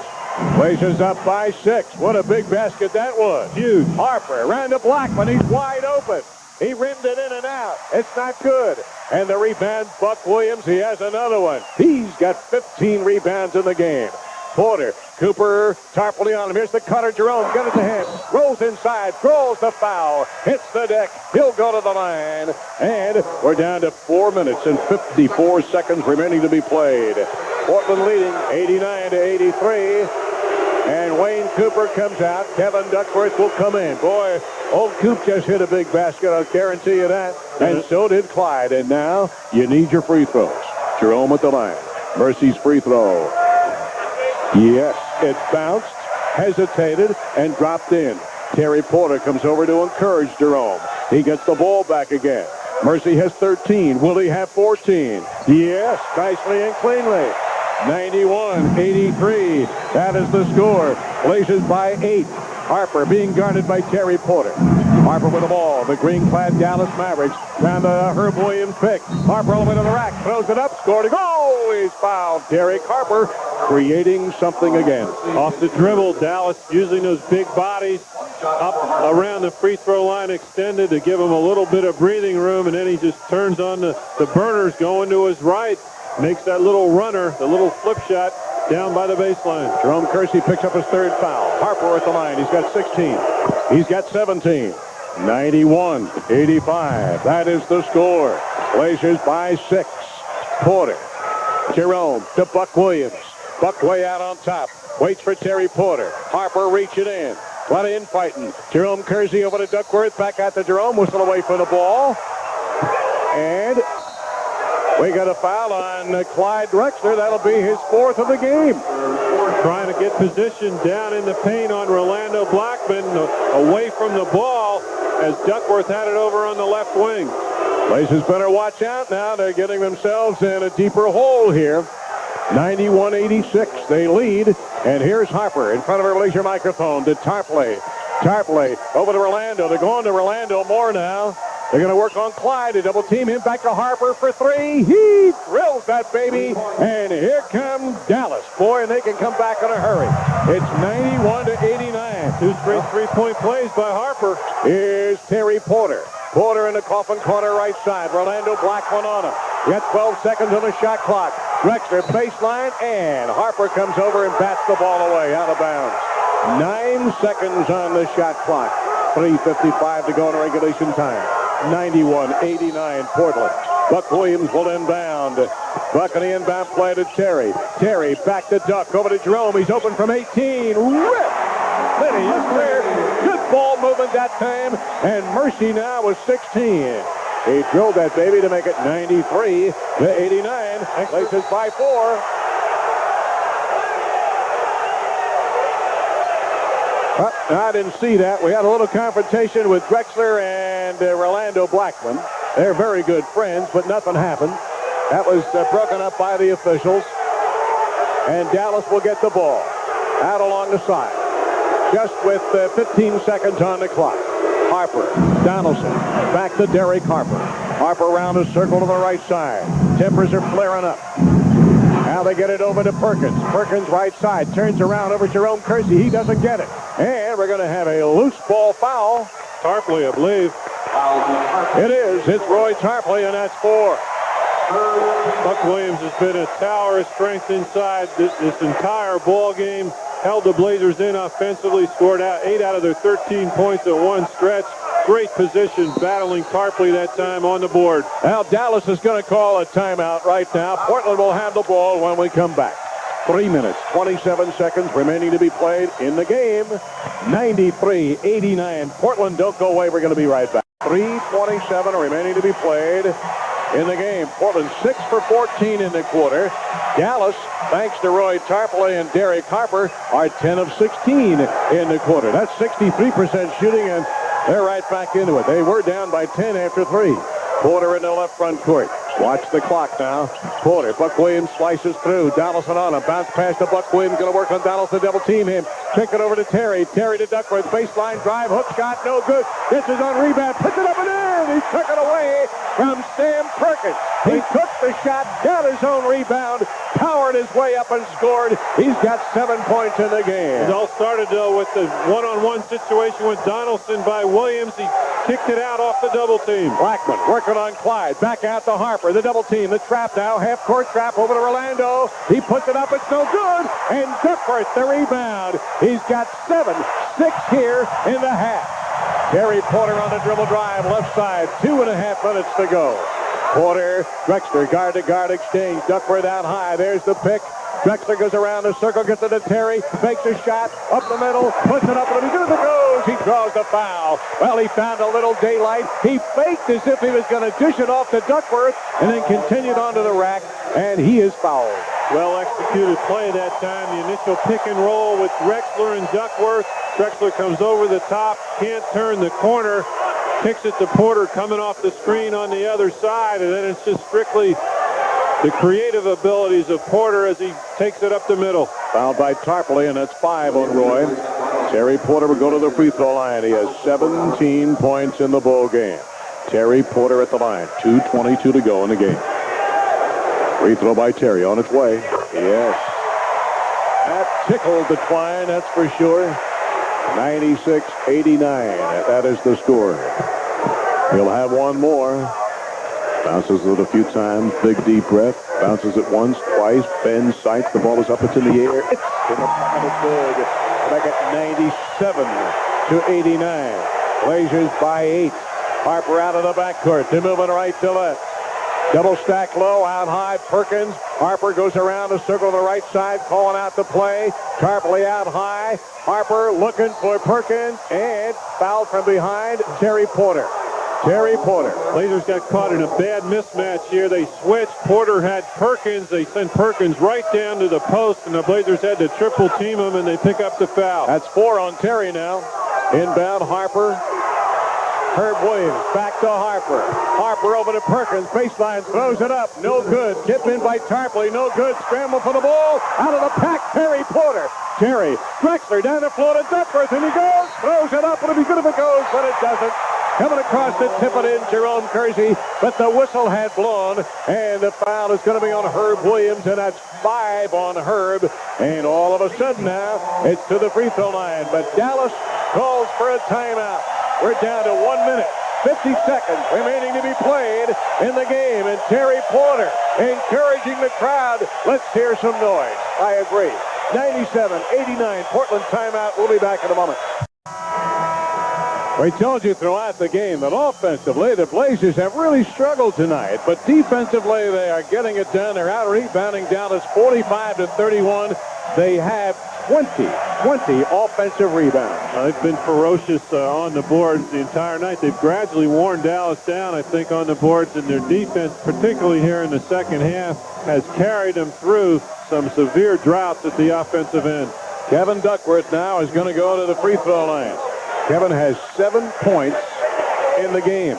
Blazers up by 6. What a big basket that was. Huge. Harper around to Blackman. He's wide open. He rimmed it in and out. It's not good. And the rebound, Buck Williams, he has another one. He's got 15 rebounds in the game. Porter, Cooper, Tarpley on him. Here's the cutter, Jerome, got it to him. Rolls inside, throws the foul, hits the deck. He'll go to the line. And we're down to 4 minutes and 54 seconds remaining to be played. Portland leading 89-83. And Wayne Cooper comes out. Kevin Duckworth will come in. Boy, old Coop just hit a big basket. I'll guarantee you that. And so did Clyde. And now you need your free throws. Jerome at the line. Mercy's free throw. Yes, it bounced, hesitated, and dropped in. Terry Porter comes over to encourage Jerome. He gets the ball back again. Mercy has 13. Will he have 14? Yes, nicely and cleanly. 91-83. That is the score. Blazers by 8. Harper being guarded by Terry Porter. Harper with the ball. The green-clad Dallas Mavericks. Down to Herb Williams pick. Harper all the way to the rack. Throws it up. Scored a goal. He's fouled. Derek Harper creating something again. Off the dribble, Dallas using those big bodies up around the free throw line extended to give him a little bit of breathing room, and then he just turns on the burners going to his right. Makes that little runner, the little flip shot, down by the baseline. Jerome Kersey picks up his third foul. Harper at the line. He's got 16. He's got 17. 91-85. That is the score. Blazers by 6. Porter. Jerome to Buck Williams. Buck way out on top. Waits for Terry Porter. Harper reaching in. What infighting. Jerome Kersey over to Duckworth. Back at the Jerome. Whistle away for the ball. And we got a foul on Clyde Drexler. That'll be his 4th of the game. Trying to get position down in the paint on Rolando Blackman, away from the ball as Duckworth had it over on the left wing. Blazers better watch out now. They're getting themselves in a deeper hole here. 91-86, they lead. And here's Harper in front of our Blazer microphone to Tarpley. Tarpley over to Rolando. They're going to Rolando more now. They're going to work on Clyde to double team him. Back to Harper for 3. He drills that baby. And here comes Dallas. Boy, and they can come back in a hurry. It's 91-89. 2 straight three-point plays by Harper. Here's Terry Porter. Porter in the coffin corner right side. Rolando Blackman on him. You got 12 seconds on the shot clock. Drexler baseline, and Harper comes over and bats the ball away out of bounds. 9 seconds on the shot clock. 3:55 to go in regulation time. 91-89 Portland. Buck Williams will inbound. Buck on the inbound play to Terry. Terry back to Duck. Over to Jerome. He's open from 18. Rip! Liddy is clear. Good ball movement that time. And Mercy now was 16. He drilled that baby to make it 93-89. Places by 4. I didn't see that. We had a little confrontation with Drexler and Rolando Blackman. They're very good friends, but nothing happened. That was broken up by the officials. And Dallas will get the ball out along the side. Just with 15 seconds on the clock. Harper, Donaldson, back to Derek Harper. Harper around the circle to the right side. Tempers are flaring up. Now they get it over to Perkins. Perkins right side. Turns around over Jerome Kersey. He doesn't get it. And we're going to have a loose ball foul. Tarpley, I believe. It is. It's Roy Tarpley, and that's 4. Buck Williams has been a tower of strength inside this entire ball game. Held the Blazers in offensively, scored out 8 out of their 13 points at one stretch. Great position battling Tarpley that time on the board. Now Dallas is going to call a timeout right now. Portland will have the ball when we come back. 3 minutes, 27 seconds remaining to be played in the game. 93-89. Portland, don't go away. We're going to be right back. 3:27 remaining to be played in the game. Portland 6 for 14 in the quarter. Dallas, thanks to Roy Tarpley and Derek Harper, are 10 of 16 in the quarter. That's 63% shooting, and they're right back into it. They were down by 10 after 3. Porter in the left front court. Watch the clock now. Porter, Buck Williams slices through. Donaldson on him. Bounce pass to Buck Williams. Going to work on Donaldson. Double team him. Kick it over to Terry. Terry to Duckworth. Baseline drive. Hook shot. No good. This is on rebound. Puts it up and in. He took it away from Sam Perkins. He took the shot. Got his own rebound. Powered his way up and scored. He's got 7 points in the game. It all started, though, with the one-on-one situation with Donaldson by Williams. He kicked it out off the double team. Blackman working on Clyde. Back out to Harper. The double team. The trap now. Half-court trap over to Rolando. He puts it up. It's no good. And Duckworth the rebound. He's got 7-6 here in the half. Terry Porter on the dribble drive. Left side. 2.5 minutes to go. Porter, Drexler, guard-to-guard exchange. Duckworth out high. There's the pick. Drexler goes around the circle, gets it to Terry, makes a shot, up the middle, puts it up, and as good as it goes, he draws the foul. Well, he found a little daylight. He faked as if he was going to dish it off to Duckworth, and then continued onto the rack, and he is fouled. Well-executed play that time. The initial pick and roll with Drexler and Duckworth. Drexler comes over the top, can't turn the corner, kicks it to Porter coming off the screen on the other side, and then it's just strictly the creative abilities of Porter as he takes it up the middle. Fouled by Tarpley, and that's 5 on Roy. Terry Porter will go to the free throw line. He has 17 points in the ball game. Terry Porter at the line. 2:22 to go in the game. Free throw by Terry on its way. Yes. That tickled the twine, that's for sure. 96-89. That is the score. He'll have one more. Bounces it a few times. Big deep breath. Bounces it once, twice. Bends, sights. The ball is up. It's in the air. It's in the pocket. It's good. Back at 97-89. Blazers by 8. Harper out of the backcourt. They're moving right to left. Double stack low, out high, Perkins. Harper goes around the circle to the right side, calling out the play. Tarpley out high. Harper looking for Perkins, and fouled from behind, Terry Porter. Terry Porter. Blazers got caught in a bad mismatch here. They switched. Porter had Perkins. They sent Perkins right down to the post, and the Blazers had to triple team him, and they pick up the foul. That's 4 on Terry now. Inbound, Harper. Herb Williams back to Harper. Harper over to Perkins. Baseline, throws it up. No good. Tipped in by Tarpley. No good. Scramble for the ball. Out of the pack, Terry Porter. Terry. Drexler down the floor to Duckworth, and he goes. Throws it up. It'll be good if it goes, but it doesn't. Coming across to tip it in, Jerome Kersey, but the whistle had blown, and the foul is going to be on Herb Williams, and that's 5 on Herb. And all of a sudden now, it's to the free throw line, but Dallas calls for a timeout. We're down to 1 minute, 50 seconds remaining to be played in the game, and Terry Porter encouraging the crowd. Let's hear some noise. I agree. 97-89, Portland timeout. We'll be back in a moment. We told you throughout the game that offensively, the Blazers have really struggled tonight, but defensively, they are getting it done. They're out rebounding Dallas 45-31. They have 20 offensive rebounds. They've been ferocious on the boards the entire night. They've gradually worn Dallas down, I think, on the boards, and their defense, particularly here in the second half, has carried them through some severe droughts at the offensive end. Kevin Duckworth now is going to go to the free throw line. Kevin has 7 points in the game.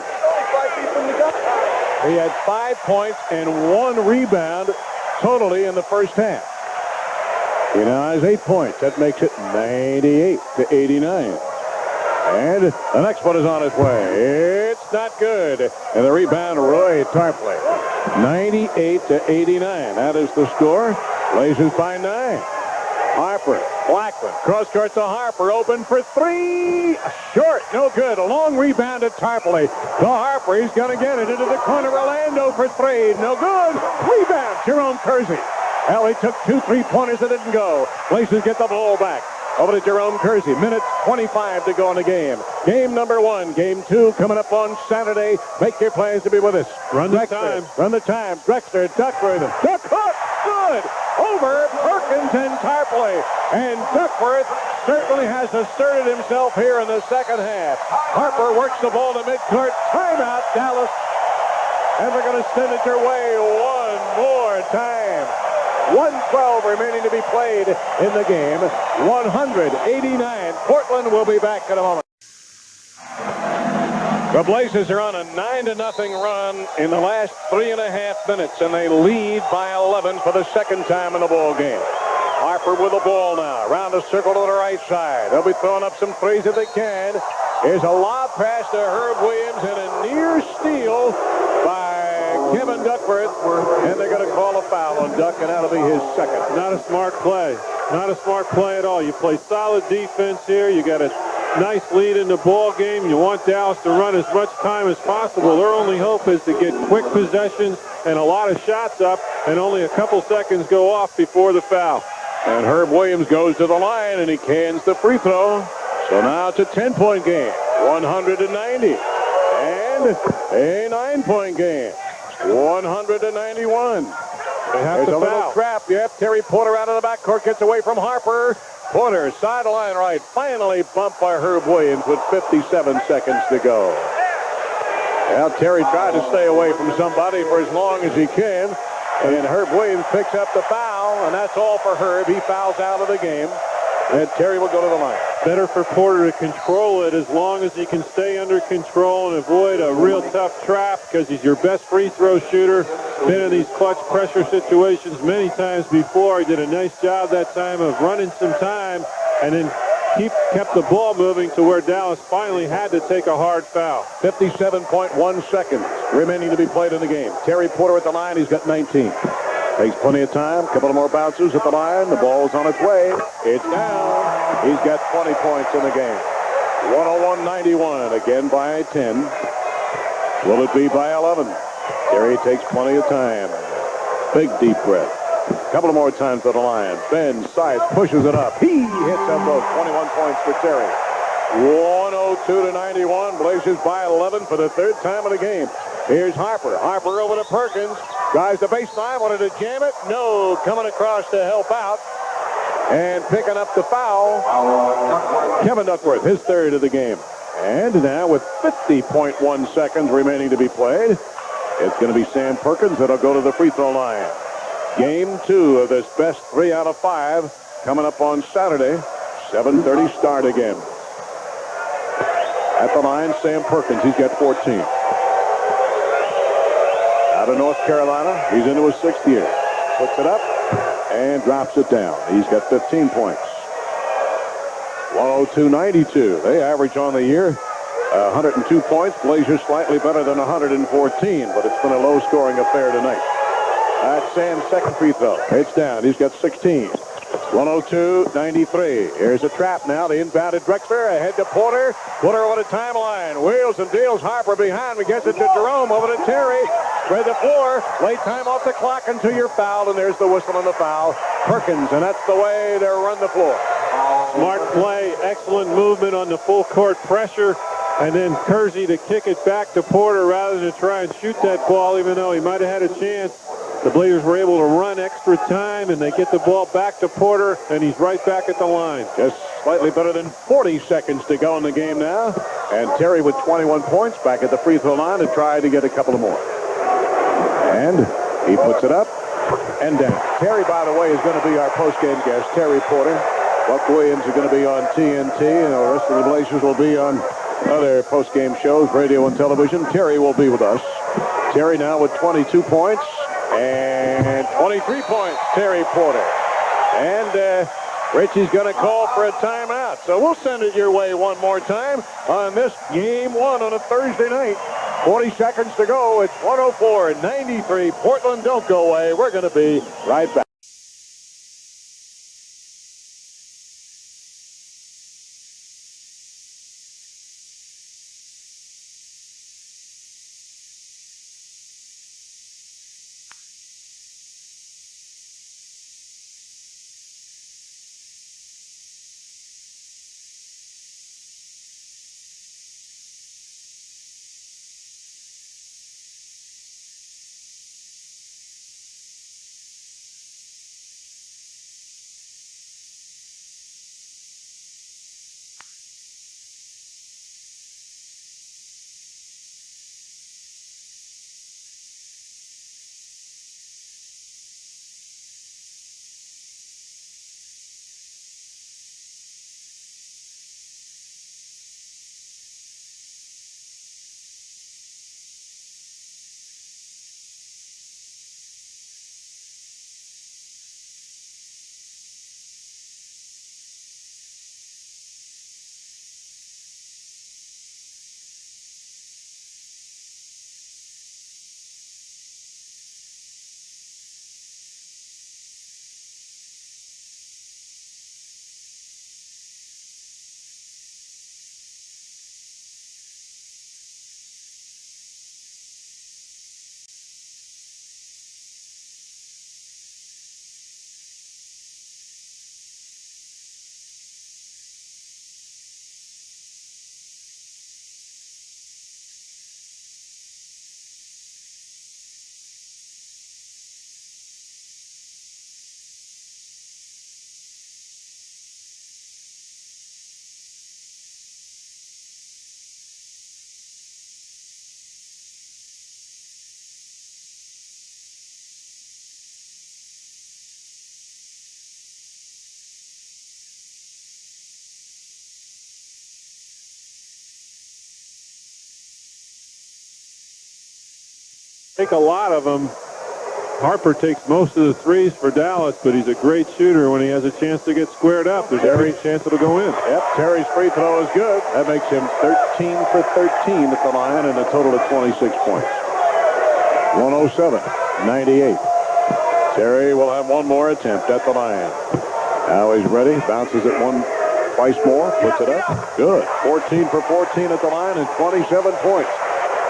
He had 5 points and 1 rebound totally in the first half. He now has 8 points. That makes it 98-89. And the next one is on its way. It's not good. And the rebound, Roy Tarpley. 98-89. That is the score. Blazers by 9. Harper, Blackman, cross court to Harper, open for 3. Short, no good. A long rebound to Tarpley. To Harper, he's going to get it into the corner. Orlando for 3. No good. Rebound, Jerome Kersey. Well, he took 2 3-pointers that didn't go. Blazers get the ball back. Over to Jerome Kersey. Minute 25 to go in the game. Game number 1. Game 2 coming up on Saturday. Make your plans to be with us. Run the time. Run the time. Drexler, Duckworth. Duckworth, good. Over Perkins and Tarpley. And Duckworth certainly has asserted himself here in the second half. Harper works the ball to midcourt. Timeout, Dallas. And they're going to send it your way one more time. 1:12 remaining to be played in the game. 189. Portland will be back in a moment. The Blazers are on a 9-0 run in the last 3.5 minutes, and they lead by 11 for the second time in the ball game. Harper with the ball now. Around the circle to the right side. They'll be throwing up some threes if they can. Here's a lob pass to Herb Williams and a near steal by Kevin Duckworth, and they're going to call a foul on Duck, and that'll be his second. Not a smart play. Not a smart play at all. You play solid defense here. You got a nice lead in the ball game. You want Dallas to run as much time as possible. Their only hope is to get quick possessions and a lot of shots up, and only a couple seconds go off before the foul. And Herb Williams goes to the line, and he cans the free throw. So now it's a 10-point game, 190. And a 9-point game, 191. There's a little trap. Yep, Terry Porter out of the backcourt, gets away from Harper. Porter, sideline right, finally bumped by Herb Williams with 57 seconds to go. Well, Terry tried to stay away from somebody for as long as he can. And Herb Williams picks up the foul, and that's all for Herb. He fouls out of the game, and Terry will go to the line. Better for Porter to control it as long as he can stay under control and avoid a real tough trap, because he's your best free throw shooter. Been in these clutch pressure situations many times before. He did a nice job that time of running some time and then kept the ball moving to where Dallas finally had to take a hard foul. 57.1 seconds remaining to be played in the game. Terry Porter at the line. He's got 19. Takes plenty of time. Couple of more bounces at the line. The ball's on its way. It's down. He's got 20 points in the game. 101-91. Again by 10. Will it be by 11? Terry takes plenty of time. Big deep breath. Couple of more times at the line. Ben Sides pushes it up. He hits them both. 21 points for Terry. 102-91. Blazers by 11 for the third time in the game. Here's Harper. Harper over to Perkins. Drives the baseline. Wanted to jam it. No. Coming across to help out. And picking up the foul. Kevin Duckworth, his third of the game. And now with 50.1 seconds remaining to be played, it's going to be Sam Perkins that'll go to the free throw line. Game 2 of this best 3 out of 5 coming up on Saturday. 7:30 start again. At the line, Sam Perkins. He's got 14. Out of North Carolina, he's into his 6th year. Puts it up and drops it down. He's got 15 points. 102-92. They average on the year 102 points. Blazers slightly better than 114, but it's been a low-scoring affair tonight. That's Sam's second free throw. It's down. He's got 16. 102-93. Here's a trap now. The inbounded Drexler ahead to Porter. Porter over the timeline. Wheels and deals. Harper behind. We gets it to Jerome. Over to Terry. Spread the floor. Late time off the clock until you're fouled. And there's the whistle on the foul. Perkins. And that's the way they run the floor. Smart play. Excellent movement on the full court pressure. And then Kersey to kick it back to Porter rather than to try and shoot that ball, even though he might have had a chance. The Blazers were able to run extra time, and they get the ball back to Porter, and he's right back at the line. Just slightly better than 40 seconds to go in the game now. And Terry with 21 points back at the free throw line to try to get a couple of more. And he puts it up and down. Terry, by the way, is going to be our post-game guest, Terry Porter. Buck Williams is going to be on TNT, and the rest of the Blazers will be on other post-game shows, radio and television. Terry will be with us. Terry now with 22 points. And 23 points, Terry Porter. And Richie's going to call for a timeout. So we'll send it your way one more time on this game 1 on a Thursday night. 40 seconds to go. It's 104-93. Portland, don't go away. We're going to be right back. Take a lot of them. Harper takes most of the threes for Dallas, but he's a great shooter when he has a chance to get squared up. There's every chance it'll go in. Yep, Terry's free throw is good. That makes him 13 for 13 at the line and a total of 26 points. 107-98. Terry will have one more attempt at the line. Now he's ready. Bounces it twice more. Puts it up. Good. 14 for 14 at the line and 27 points.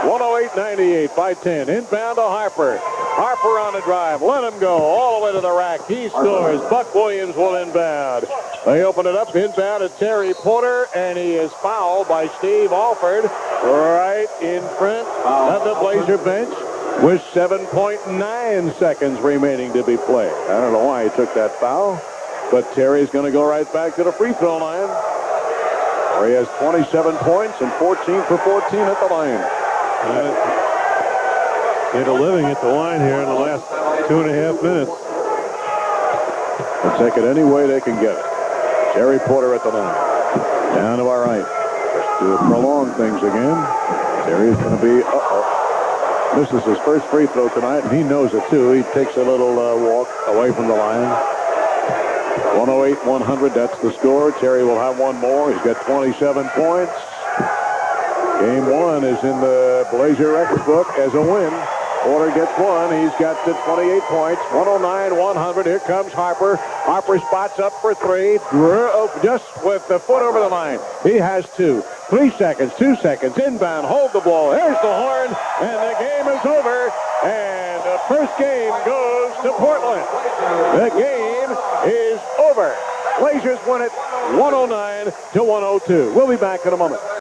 108-98 by 10. Inbound to Harper. Harper on the drive. Let him go all the way to the rack. He scores. Buck Williams will inbound. They open it up inbound to Terry Porter, and he is fouled by Steve Alford right in front of the Blazer bench with 7.9 seconds remaining to be played. I don't know why he took that foul, but Terry's going to go right back to the free throw line, where he has 27 points and 14 for 14 at the line. Get a living at the line here in the last 2.5 minutes. They'll take it any way they can get it. Terry Porter at the line. Down to our right. Just to prolong things again. Terry's going to be, This is his first free throw tonight, and he knows it too. He takes a little walk away from the line. 108-100, that's the score. Terry will have one more. He's got 27 points. Game one is in the Blazer record book as a win. Porter gets one. He's got to 28 points. 109-100. Here comes Harper. Harper spots up for three. Just with the foot over the line. He has two. 3 seconds. 2 seconds. Inbound. Hold the ball. Here's the horn. And the game is over. And the first game goes to Portland. The game is over. Blazers win it 109-102. We'll be back in a moment.